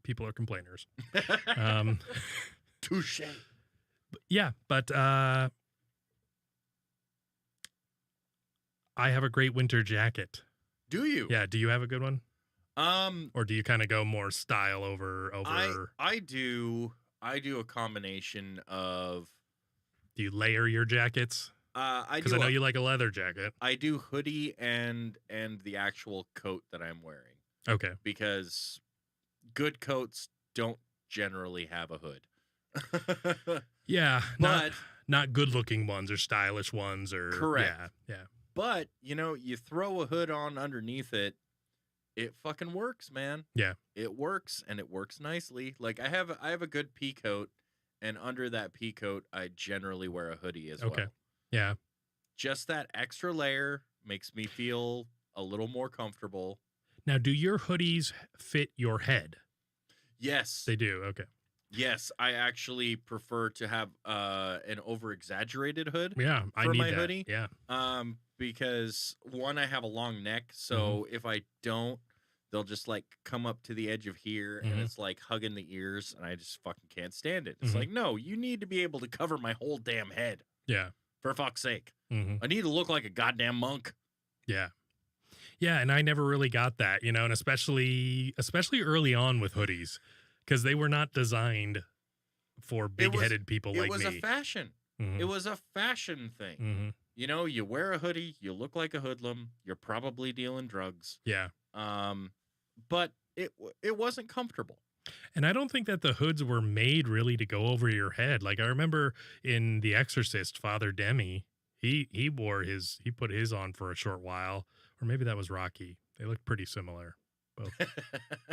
[SPEAKER 1] people are complainers.
[SPEAKER 5] Touche.
[SPEAKER 1] Yeah, but I have a great winter jacket.
[SPEAKER 5] Do you?
[SPEAKER 1] Yeah. Do you have a good one? Or do you kind of go more style over?
[SPEAKER 5] I do a combination of
[SPEAKER 1] Do you layer your jackets?
[SPEAKER 5] I
[SPEAKER 1] Because
[SPEAKER 5] do
[SPEAKER 1] I know
[SPEAKER 5] a-
[SPEAKER 1] you like a leather jacket.
[SPEAKER 5] I do hoodie and the actual coat that I'm wearing,
[SPEAKER 1] Okay.
[SPEAKER 5] because good coats don't generally have a hood.
[SPEAKER 1] Yeah,
[SPEAKER 5] But
[SPEAKER 1] not good looking ones or stylish ones or
[SPEAKER 5] Correct.
[SPEAKER 1] Yeah.
[SPEAKER 5] but you throw a hood on underneath it, it fucking works, man.
[SPEAKER 1] Yeah.
[SPEAKER 5] It works, and it works nicely. Like I have a good pea coat, and under that pea coat I generally wear a hoodie as
[SPEAKER 1] Okay.
[SPEAKER 5] well.
[SPEAKER 1] Yeah.
[SPEAKER 5] Just that extra layer makes me feel a little more comfortable.
[SPEAKER 1] Now, do your hoodies fit your head?
[SPEAKER 5] Yes.
[SPEAKER 1] They do. Okay.
[SPEAKER 5] Yes, I actually prefer to have an over exaggerated hood.
[SPEAKER 1] Yeah, I
[SPEAKER 5] For
[SPEAKER 1] need
[SPEAKER 5] my
[SPEAKER 1] that.
[SPEAKER 5] hoodie?
[SPEAKER 1] Yeah.
[SPEAKER 5] Because one, I have a long neck, so if I don't, they'll just like come up to the edge of here, and it's like hugging the ears, and I just fucking can't stand it. It's like, no, you need to be able to cover my whole damn head,
[SPEAKER 1] Yeah.
[SPEAKER 5] for fuck's sake.
[SPEAKER 1] Mm-hmm.
[SPEAKER 5] I need to look like a goddamn monk.
[SPEAKER 1] Yeah. Yeah, and I never really got that, and especially early on with hoodies, because they were not designed for big-headed people like me.
[SPEAKER 5] It was a fashion.
[SPEAKER 1] Mhm.
[SPEAKER 5] It was a fashion thing.
[SPEAKER 1] Mhm.
[SPEAKER 5] You wear a hoodie, you look like a hoodlum, you're probably dealing drugs.
[SPEAKER 1] Yeah.
[SPEAKER 5] But it wasn't comfortable.
[SPEAKER 1] And I don't think that the hoods were made really to go over your head. Like I remember in The Exorcist, Father Demi, he put his on for a short while, or maybe that was Rocky. They looked pretty similar, both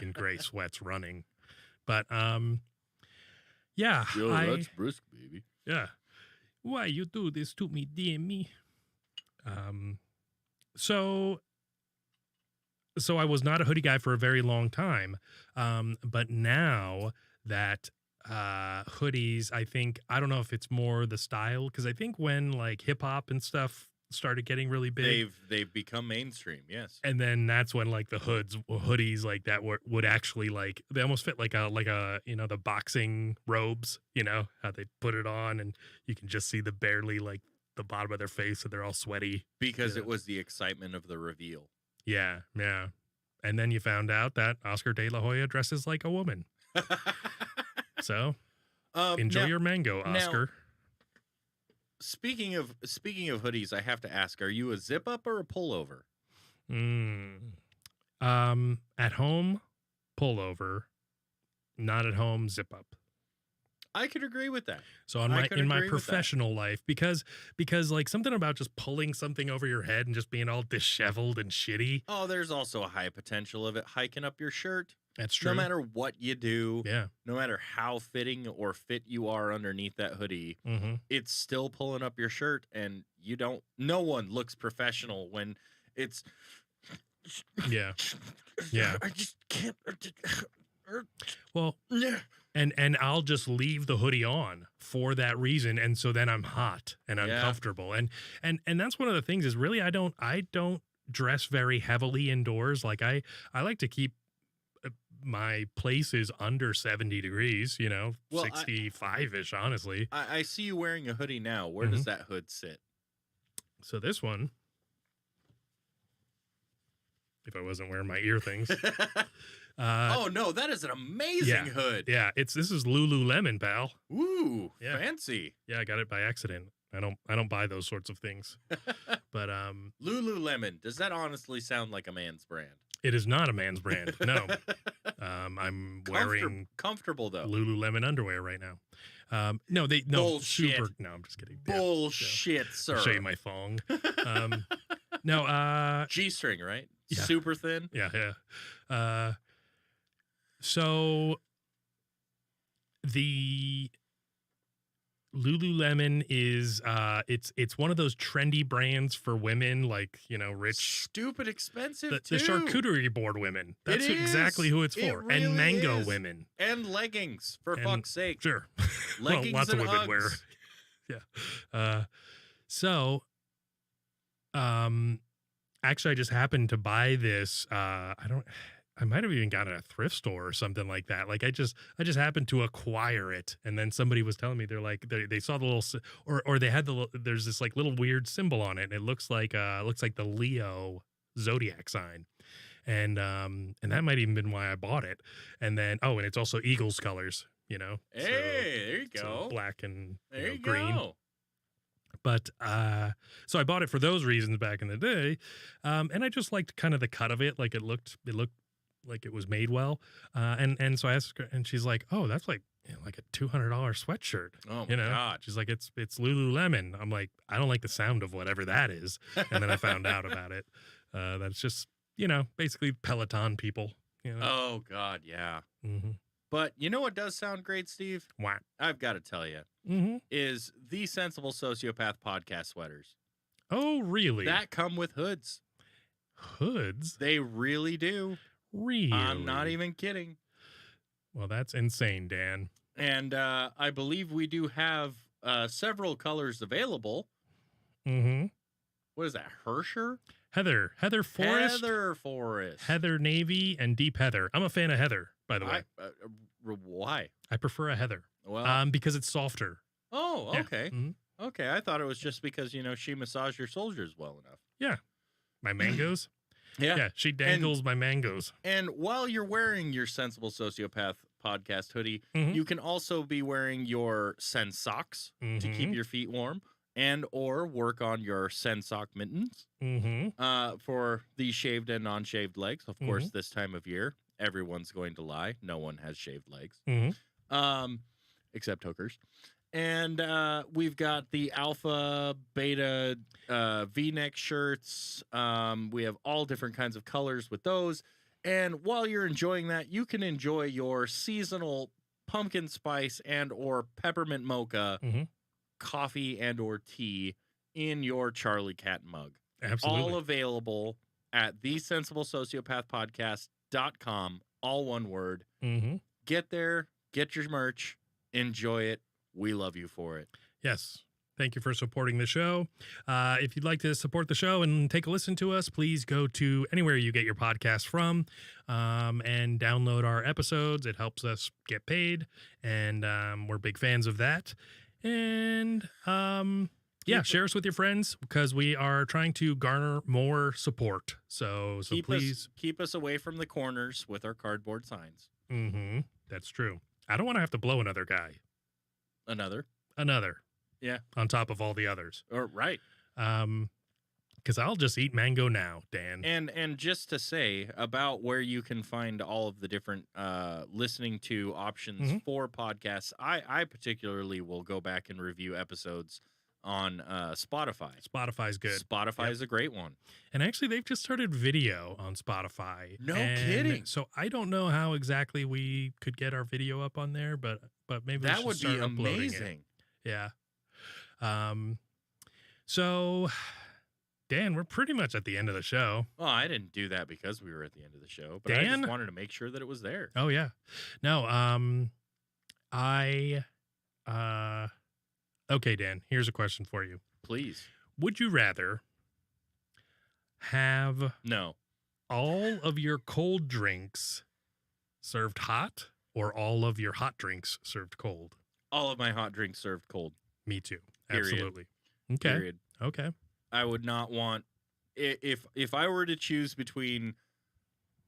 [SPEAKER 1] in gray sweats running. But yeah,
[SPEAKER 5] brisk, baby.
[SPEAKER 1] yeah. Why you do this to me, dear me? So I was not a hoodie guy for a very long time. But now that hoodies, I don't know if it's more the style, because I think when like hip hop and stuff started getting really big,
[SPEAKER 5] They've become mainstream, yes.
[SPEAKER 1] and then that's when like the hoodies like that would actually like they almost fit like a the boxing robes, how they put it on and you can just see the barely like the bottom of their face and they're all sweaty
[SPEAKER 5] Because
[SPEAKER 1] Yeah.
[SPEAKER 5] it was the excitement of the reveal.
[SPEAKER 1] Yeah. And then you found out that Oscar De La Hoya dresses like a woman. So enjoy
[SPEAKER 5] now-
[SPEAKER 1] your mango,
[SPEAKER 5] now-
[SPEAKER 1] Oscar.
[SPEAKER 5] Speaking of hoodies, I have to ask: are you a zip up or a pullover?
[SPEAKER 1] At home, pullover. Not at home, zip up.
[SPEAKER 5] I could agree with that.
[SPEAKER 1] So
[SPEAKER 5] I could
[SPEAKER 1] in my
[SPEAKER 5] agree with that.
[SPEAKER 1] professional life, because like something about just pulling something over your head and just being all disheveled and shitty.
[SPEAKER 5] Oh, there's also a high potential of it hiking up your shirt.
[SPEAKER 1] That's true.
[SPEAKER 5] No matter what you do,
[SPEAKER 1] Yeah.
[SPEAKER 5] no matter how fitting or fit you are underneath that hoodie,
[SPEAKER 1] Mm-hmm.
[SPEAKER 5] it's still pulling up your shirt, and no one looks professional when it's
[SPEAKER 1] Yeah. Yeah.
[SPEAKER 5] I just can't.
[SPEAKER 1] Well, and I'll just leave the hoodie on for that reason, and so then I'm hot and
[SPEAKER 5] Yeah.
[SPEAKER 1] uncomfortable, and that's one of the things is really I don't dress very heavily indoors. Like I like to keep my places under 70 degrees,
[SPEAKER 5] Well,
[SPEAKER 1] 65-ish, honestly.
[SPEAKER 5] I see you wearing a hoodie now. Where does that hood sit?
[SPEAKER 1] So this one, if I wasn't wearing my ear things,
[SPEAKER 5] Oh no, that is an amazing hood.
[SPEAKER 1] yeah, this is Lululemon, pal.
[SPEAKER 5] Ooh,
[SPEAKER 1] Yeah.
[SPEAKER 5] fancy.
[SPEAKER 1] Yeah, I got it by accident. I don't buy those sorts of things. But
[SPEAKER 5] Lululemon. Does that honestly sound like a man's brand?
[SPEAKER 1] it is not a man's brand. No. I'm wearing
[SPEAKER 5] Comfortable though.
[SPEAKER 1] Lululemon underwear right now. No,
[SPEAKER 5] Bullshit.
[SPEAKER 1] super. No, I'm just kidding. Yeah,
[SPEAKER 5] Bullshit, sir.
[SPEAKER 1] I'll show you my thong. No,
[SPEAKER 5] G-string, right?
[SPEAKER 1] Yeah.
[SPEAKER 5] Super thin.
[SPEAKER 1] yeah. So the Lululemon is it's one of those trendy brands for women, like rich.
[SPEAKER 5] Stupid expensive
[SPEAKER 1] The
[SPEAKER 5] too.
[SPEAKER 1] charcuterie board women. That's
[SPEAKER 5] It
[SPEAKER 1] exactly
[SPEAKER 5] is.
[SPEAKER 1] who it's
[SPEAKER 5] It
[SPEAKER 1] for.
[SPEAKER 5] really
[SPEAKER 1] and mango
[SPEAKER 5] is.
[SPEAKER 1] women.
[SPEAKER 5] And leggings, for
[SPEAKER 1] And-
[SPEAKER 5] fuck's sake.
[SPEAKER 1] Sure.
[SPEAKER 5] Leggings
[SPEAKER 1] lots of
[SPEAKER 5] and
[SPEAKER 1] women wear.
[SPEAKER 5] Uggs.
[SPEAKER 1] Yeah. Actually I just happened to buy this. I might have even got it at a thrift store or something like that. Like I just happened to acquire it, and then somebody was telling me they saw the little or they had there's this like little weird symbol on it, and it looks like the Leo zodiac sign, and that might even been why I bought it. And then and it's also Eagles colors,
[SPEAKER 5] Hey,
[SPEAKER 1] so,
[SPEAKER 5] there you
[SPEAKER 1] so
[SPEAKER 5] go.
[SPEAKER 1] black and
[SPEAKER 5] There you
[SPEAKER 1] green.
[SPEAKER 5] go.
[SPEAKER 1] But so I bought it for those reasons back in the day, and I just liked kind of the cut of it. Like it looked like it was made well. And so I asked her, and she's like, "Oh, that's like like a $200 sweatshirt."
[SPEAKER 5] Oh my God.
[SPEAKER 1] She's like, "It's Lululemon." I'm like, "I don't like the sound of whatever that is." And then I found out about it. That's just basically Peloton people.
[SPEAKER 5] Oh God, yeah.
[SPEAKER 1] Mm-hmm.
[SPEAKER 5] But you know what does sound great, Steve?
[SPEAKER 1] What?
[SPEAKER 5] I've got to tell you,
[SPEAKER 1] Mm-hmm.
[SPEAKER 5] is the Sensible Sociopath podcast sweaters
[SPEAKER 1] Oh, really?
[SPEAKER 5] that come with hoods.
[SPEAKER 1] Hoods?
[SPEAKER 5] They really do.
[SPEAKER 1] Really?
[SPEAKER 5] I'm not even kidding.
[SPEAKER 1] Well, that's insane, Dan.
[SPEAKER 5] And I believe we do have several colors available.
[SPEAKER 1] Mm-hmm.
[SPEAKER 5] What is that? Hersher?
[SPEAKER 1] Heather Forest,
[SPEAKER 5] Heather Forest.
[SPEAKER 1] Heather Navy, and Deep Heather. I'm a fan of Heather, by the way.
[SPEAKER 5] Why?
[SPEAKER 1] I prefer a Heather.
[SPEAKER 5] Well,
[SPEAKER 1] Because it's softer.
[SPEAKER 5] oh,
[SPEAKER 1] Yeah.
[SPEAKER 5] okay.
[SPEAKER 1] Mhm.
[SPEAKER 5] Okay, I thought it was just because, she massaged your soldiers well enough.
[SPEAKER 1] Yeah. My mangoes.
[SPEAKER 5] Yeah.
[SPEAKER 1] Yeah, she dangles my mangoes.
[SPEAKER 5] And while you're wearing your Sensible Sociopath podcast hoodie,
[SPEAKER 1] Mhm.
[SPEAKER 5] you can also be wearing your Sen socks to keep
[SPEAKER 1] Mhm.
[SPEAKER 5] your feet warm, and or work on your Sen sock mittens for the shaved and non-shaved legs. Of course, this time of year, everyone's going to lie. No one has shaved legs, except hookers. And we've got the alpha, beta, V-neck shirts. We have all different kinds of colors with those. And while you're enjoying that, you can enjoy your seasonal pumpkin spice and or peppermint mocha coffee and or tea in your Charlie Cat mug.
[SPEAKER 1] Absolutely.
[SPEAKER 5] All available at thesensibleSociopathPodcast.com, all one word. Get there, get your merch, enjoy it. We love you for it.
[SPEAKER 1] Yes. Thank you for supporting the show. If you'd like to support the show and take a listen to us, please go to anywhere you get your podcast from and download our episodes. It helps us get paid, and we're big fans of that. And share us with your friends because we are trying to garner more support. So please
[SPEAKER 5] keep us away from the corners with our cardboard signs.
[SPEAKER 1] That's true. I don't want to have to blow another guy.
[SPEAKER 5] Another.
[SPEAKER 1] Yeah. On top of all the others.
[SPEAKER 5] Right.
[SPEAKER 1] Because I'll just eat mango now, Dan.
[SPEAKER 5] And just to say about where you can find all of the different listening to options for podcasts, I particularly will go back and review episodes on Spotify.
[SPEAKER 1] Spotify's good.
[SPEAKER 5] Spotify is a great one.
[SPEAKER 1] And actually, they've just started video on Spotify.
[SPEAKER 5] No kidding.
[SPEAKER 1] So I don't know how exactly we could get our video up on there, but maybe
[SPEAKER 5] that
[SPEAKER 1] we
[SPEAKER 5] would
[SPEAKER 1] should start
[SPEAKER 5] be
[SPEAKER 1] uploading
[SPEAKER 5] amazing.
[SPEAKER 1] It. Yeah. So, Dan, we're pretty much at the end of the show.
[SPEAKER 5] Well, I didn't do that because we were at the end of the show, but I just wanted to make sure that it was there.
[SPEAKER 1] Oh yeah. No, okay, Dan, here's a question for you.
[SPEAKER 5] Please.
[SPEAKER 1] Would you rather have
[SPEAKER 5] No.
[SPEAKER 1] all of your cold drinks served hot or all of your hot drinks served cold?
[SPEAKER 5] All of my hot drinks served cold.
[SPEAKER 1] Me too.
[SPEAKER 5] Period.
[SPEAKER 1] Absolutely. Okay.
[SPEAKER 5] Period.
[SPEAKER 1] Okay.
[SPEAKER 5] I would not want if I were to choose between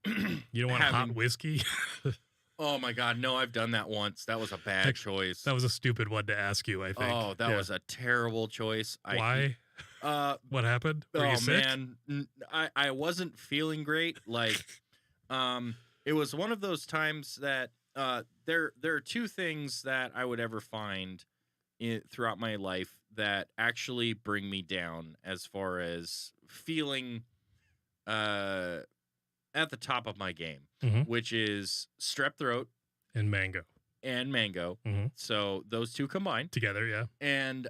[SPEAKER 1] You don't want hot whiskey?
[SPEAKER 5] Oh my God, no, I've done that once. That was a bad choice.
[SPEAKER 1] That was a stupid one to ask you, I think.
[SPEAKER 5] Oh, that was a terrible choice.
[SPEAKER 1] Why? What happened? Were you sick?
[SPEAKER 5] Man, I wasn't feeling great. Like, it was one of those times that there are two things that I would ever find throughout my life that actually bring me down as far as feeling at the top of my game, which is strep throat
[SPEAKER 1] and mango.
[SPEAKER 5] So those two combined
[SPEAKER 1] together, yeah.
[SPEAKER 5] And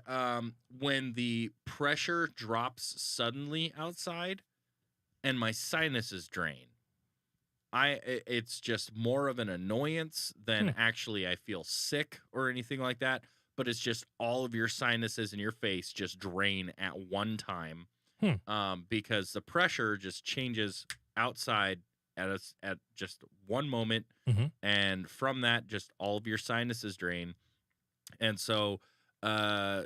[SPEAKER 5] when the pressure drops suddenly outside and my sinuses drain, it's just more of an annoyance than actually I feel sick or anything like that. But it's just all of your sinuses in your face just drain at one time, because the pressure just changes outside at just one moment, and from that, just all of your sinuses drain. And so,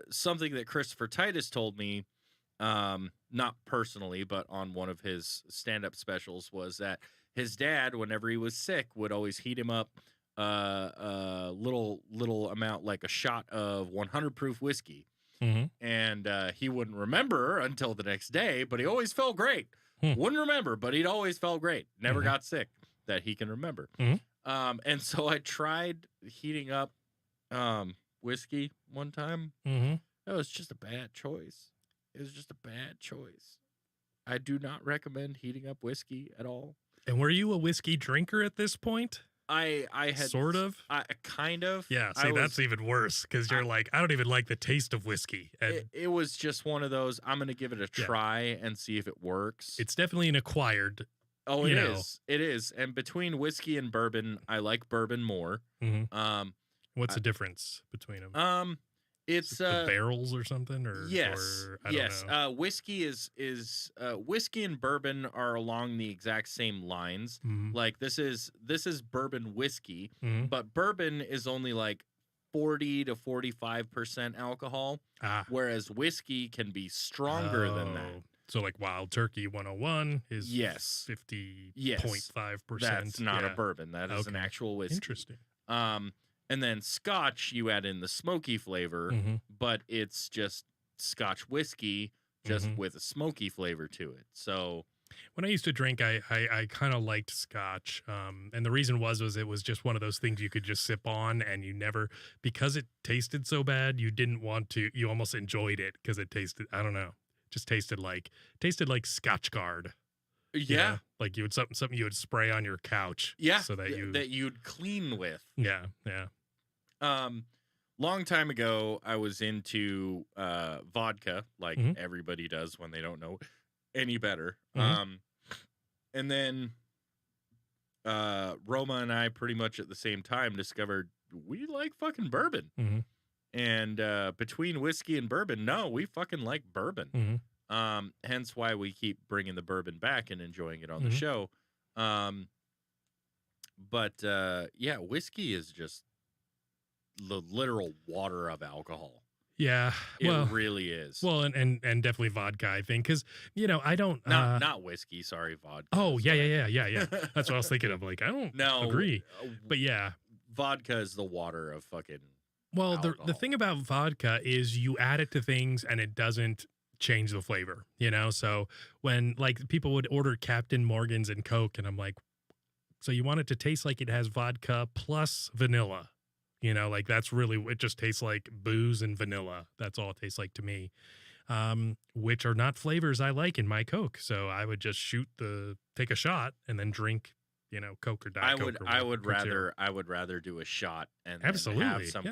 [SPEAKER 5] something that Christopher Titus told me not personally, but on one of his stand-up specials, was that his dad, whenever he was sick, would always heat him up a little amount, like a shot of 100 proof whiskey, and he wouldn't remember until the next day, but he always felt great. Wouldn't remember, but he'd always felt great. Never got sick that he can remember. And so I tried heating up whiskey one time. That was just a bad choice. It was just a bad choice. I do not recommend heating up whiskey at all.
[SPEAKER 1] And were you a whiskey drinker at this point?
[SPEAKER 5] I had
[SPEAKER 1] sort of.
[SPEAKER 5] Kind of.
[SPEAKER 1] Yeah. See, that's even worse because you're like, I don't even like the taste of whiskey. And
[SPEAKER 5] it was just one of those. I'm going to give it a try and see if it works.
[SPEAKER 1] It's definitely an acquired.
[SPEAKER 5] Oh, it is. It is. And between whiskey and bourbon, I like bourbon more.
[SPEAKER 1] What's the difference between them?
[SPEAKER 5] It's
[SPEAKER 1] the barrels or something, or
[SPEAKER 5] yes,
[SPEAKER 1] or, I don't know.
[SPEAKER 5] Whiskey is whiskey and bourbon are along the exact same lines. Like this is bourbon whiskey, but bourbon is only like 40 to 45% alcohol, whereas whiskey can be stronger than that.
[SPEAKER 1] So like Wild Turkey 101 is 50.5%.
[SPEAKER 5] That's not a bourbon. That is an actual whiskey.
[SPEAKER 1] Interesting.
[SPEAKER 5] And then Scotch, you add in the smoky flavor, but it's just Scotch whiskey, just with a smoky flavor to it. So
[SPEAKER 1] when I used to drink, I kind of liked Scotch. And the reason was it was just one of those things you could just sip on, and you never, because it tasted so bad, you didn't want to, you almost enjoyed it because it tasted, I don't know, just tasted like Scotch Guard.
[SPEAKER 5] Yeah.
[SPEAKER 1] You know? Like you would something you would spray on your couch.
[SPEAKER 5] Yeah.
[SPEAKER 1] So that
[SPEAKER 5] you'd clean with.
[SPEAKER 1] Yeah. Yeah.
[SPEAKER 5] Long time ago, I was into vodka, like everybody does when they don't know any better. And then Roma and I pretty much at the same time discovered we like fucking bourbon. And between whiskey and bourbon, no, we fucking like bourbon. Hence why we keep bringing the bourbon back and enjoying it on the show. But yeah, whiskey is just the literal water of alcohol.
[SPEAKER 1] Yeah,
[SPEAKER 5] it really is.
[SPEAKER 1] Well, and definitely vodka, I think, because I don't
[SPEAKER 5] not whiskey. Sorry, vodka.
[SPEAKER 1] Oh yeah. That's what I was thinking of. Like I don't agree, but yeah,
[SPEAKER 5] vodka is the water of fucking.
[SPEAKER 1] Well, the thing about vodka is you add it to things and it doesn't change the flavor. So when like people would order Captain Morgan's and Coke, and I'm like, so you want it to taste like it has vodka plus vanilla. Like that's really, it just tastes like booze and vanilla. That's all it tastes like to me, which are not flavors I like in my Coke. So I would just take a shot and then drink, Coke or Diet Coke.
[SPEAKER 5] I would rather do a shot and have some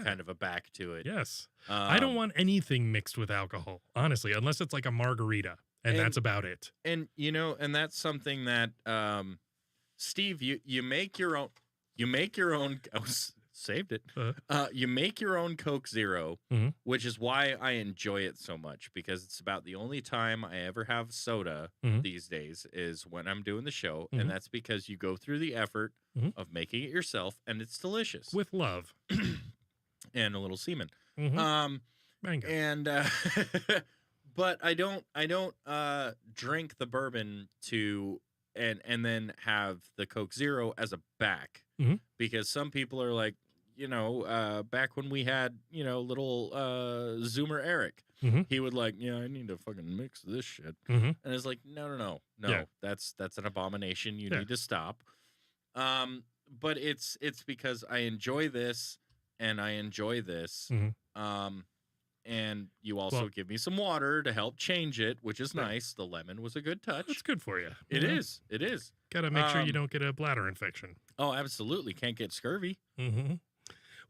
[SPEAKER 5] kind of a back to it.
[SPEAKER 1] Yes. I don't want anything mixed with alcohol, honestly, unless it's like a margarita, and that's about it.
[SPEAKER 5] And, and that's something that, Steve, you make your own, saved it. You make your own Coke Zero, which is why I enjoy it so much, because it's about the only time I ever have soda these days is when I'm doing the show. And that's because you go through the effort of making it yourself, and it's delicious.
[SPEAKER 1] With love.
[SPEAKER 5] And a little semen.
[SPEAKER 1] Mango.
[SPEAKER 5] And, but I don't drink the bourbon and then have the Coke Zero as a back, because some people are like, back when we had, little Zoomer Eric, he would like, I need to fucking mix this shit. And it's like, no, that's an abomination. You need to stop. But it's because I enjoy this and I enjoy this. And you also give me some water to help change it, which is nice. The lemon was a good touch.
[SPEAKER 1] That's good for you.
[SPEAKER 5] It is. It is.
[SPEAKER 1] Got to make sure you don't get a bladder infection.
[SPEAKER 5] Oh, absolutely. Can't get scurvy.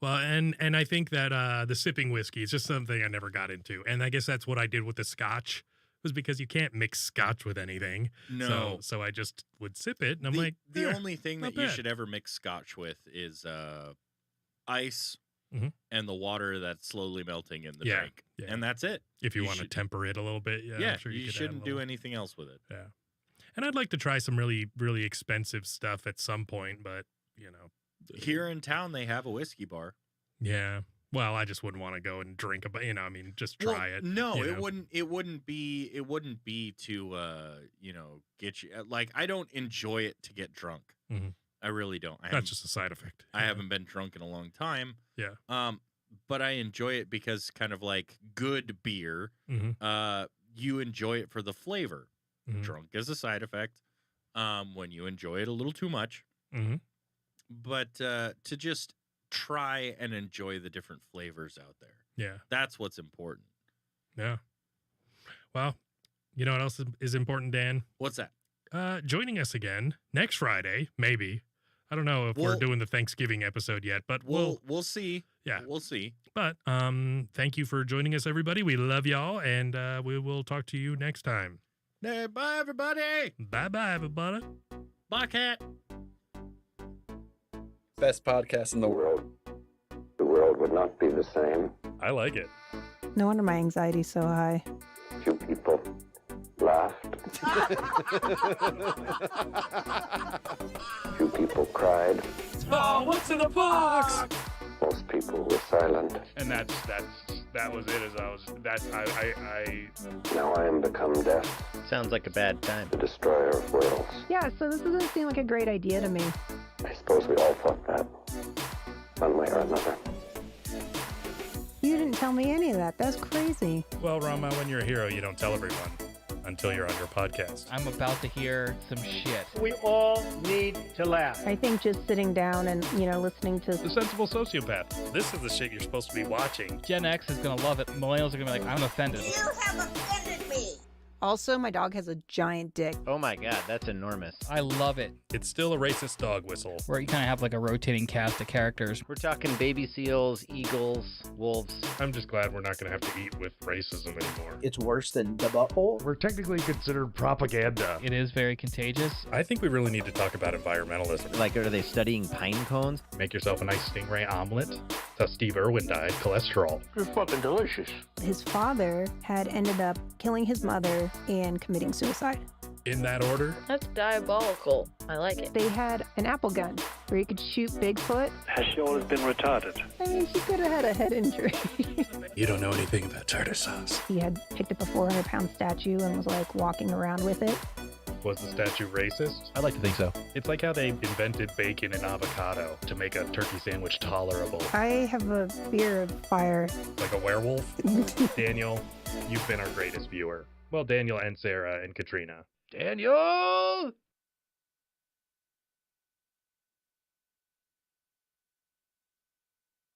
[SPEAKER 1] Well, and I think that the sipping whiskey is just something I never got into. And I guess that's what I did with the Scotch, was because you can't mix Scotch with anything.
[SPEAKER 5] No.
[SPEAKER 1] So I just would sip it, and I'm like,
[SPEAKER 5] the only thing that you should ever mix Scotch with is ice. And the water that's slowly melting in the drink. Yeah. And that's it.
[SPEAKER 1] If you want to temper it a little bit. Yeah, I'm sure
[SPEAKER 5] you shouldn't do anything else with it.
[SPEAKER 1] Yeah. And I'd like to try some really, really expensive stuff at some point, but,
[SPEAKER 5] Here in town, they have a whiskey bar.
[SPEAKER 1] Yeah. Well, I just wouldn't want to go and drink a, I mean, just
[SPEAKER 5] Well,
[SPEAKER 1] try it.
[SPEAKER 5] No,
[SPEAKER 1] you
[SPEAKER 5] it
[SPEAKER 1] know?
[SPEAKER 5] wouldn't. It wouldn't be. It wouldn't be to get you. Like I don't enjoy it to get drunk.
[SPEAKER 1] Mhm.
[SPEAKER 5] I really don't.
[SPEAKER 1] That's just a side effect.
[SPEAKER 5] I haven't been drunk in a long time.
[SPEAKER 1] Yeah.
[SPEAKER 5] But I enjoy it because kind of like good beer.
[SPEAKER 1] Mm-hmm.
[SPEAKER 5] You enjoy it for the flavor.
[SPEAKER 1] Mhm.
[SPEAKER 5] Drunk is a side effect. When you enjoy it a little too much.
[SPEAKER 1] Mm-hmm.
[SPEAKER 5] But to just try and enjoy the different flavors out there.
[SPEAKER 1] Yeah.
[SPEAKER 5] That's what's important.
[SPEAKER 1] Yeah. Well, you know what else is important, Dan?
[SPEAKER 5] What's that?
[SPEAKER 1] Joining us again next Friday, maybe. I don't know if we're
[SPEAKER 5] Well-
[SPEAKER 1] doing the Thanksgiving episode yet, but
[SPEAKER 5] We'll see.
[SPEAKER 1] Yeah.
[SPEAKER 5] We'll see.
[SPEAKER 1] But thank you for joining us, everybody. We love y'all, and we will talk to you next time.
[SPEAKER 5] Hey, bye, everybody.
[SPEAKER 1] Bye-bye, everybody.
[SPEAKER 5] Bye, cat.
[SPEAKER 6] Best podcast in the world.
[SPEAKER 4] The world would not be the same.
[SPEAKER 1] I like it.
[SPEAKER 2] No wonder my anxiety's so high.
[SPEAKER 4] Few people laughed. Few people cried.
[SPEAKER 1] Oh, what's in the box?
[SPEAKER 4] Most people were silent.
[SPEAKER 1] And that was it.
[SPEAKER 4] Now I am become death,
[SPEAKER 7] Sounds like a bad time.
[SPEAKER 4] the destroyer of worlds.
[SPEAKER 3] Yeah, so this doesn't seem like a great idea to me.
[SPEAKER 4] I suppose we all thought that, one way or another.
[SPEAKER 3] You didn't tell me any of that. That's crazy.
[SPEAKER 1] Well, Rama, when you're a hero, you don't tell everyone until you're on your podcast.
[SPEAKER 8] I'm about to hear some shit.
[SPEAKER 7] We all need to laugh.
[SPEAKER 3] I think just sitting down and, listening to
[SPEAKER 1] The Sensible Sociopath. This is the shit you're supposed to be watching.
[SPEAKER 8] Gen X is gonna love it. Millennials are gonna be like, I'm offended.
[SPEAKER 9] You have offended me.
[SPEAKER 2] Also, my dog has a giant dick.
[SPEAKER 7] Oh my god, that's enormous.
[SPEAKER 8] I love it.
[SPEAKER 1] It's still a racist dog whistle.
[SPEAKER 8] Where you kind of have like a rotating cast of characters.
[SPEAKER 7] We're talking baby seals, eagles, wolves.
[SPEAKER 1] I'm just glad we're not going to have to eat with racism anymore.
[SPEAKER 10] It's worse than the butthole.
[SPEAKER 11] We're technically considered propaganda.
[SPEAKER 8] It is very contagious.
[SPEAKER 1] I think we really need to talk about environmentalism.
[SPEAKER 7] Like, are they studying pine cones?
[SPEAKER 1] Make yourself a nice stingray omelet. That's how Steve Irwin died. Cholesterol.
[SPEAKER 11] They're fucking delicious.
[SPEAKER 3] his father had ended up killing his mother and committing suicide.
[SPEAKER 1] In that order?
[SPEAKER 9] That's diabolical. I like it.
[SPEAKER 3] They had an apple gun where you could shoot Bigfoot.
[SPEAKER 11] Has she always been retarded?
[SPEAKER 3] I mean, she could have had a head injury.
[SPEAKER 1] You don't know anything about tartar sauce.
[SPEAKER 3] He had picked up a 400-pound statue and was like walking around with it.
[SPEAKER 1] Was the statue racist?
[SPEAKER 8] I'd like to think so.
[SPEAKER 1] It's like how they invented bacon and avocado to make a turkey sandwich tolerable.
[SPEAKER 3] I have a fear of fire.
[SPEAKER 1] Like a werewolf? Daniel, you've been our greatest viewer. Well, Daniel and Sarah and Katrina.
[SPEAKER 11] Daniel!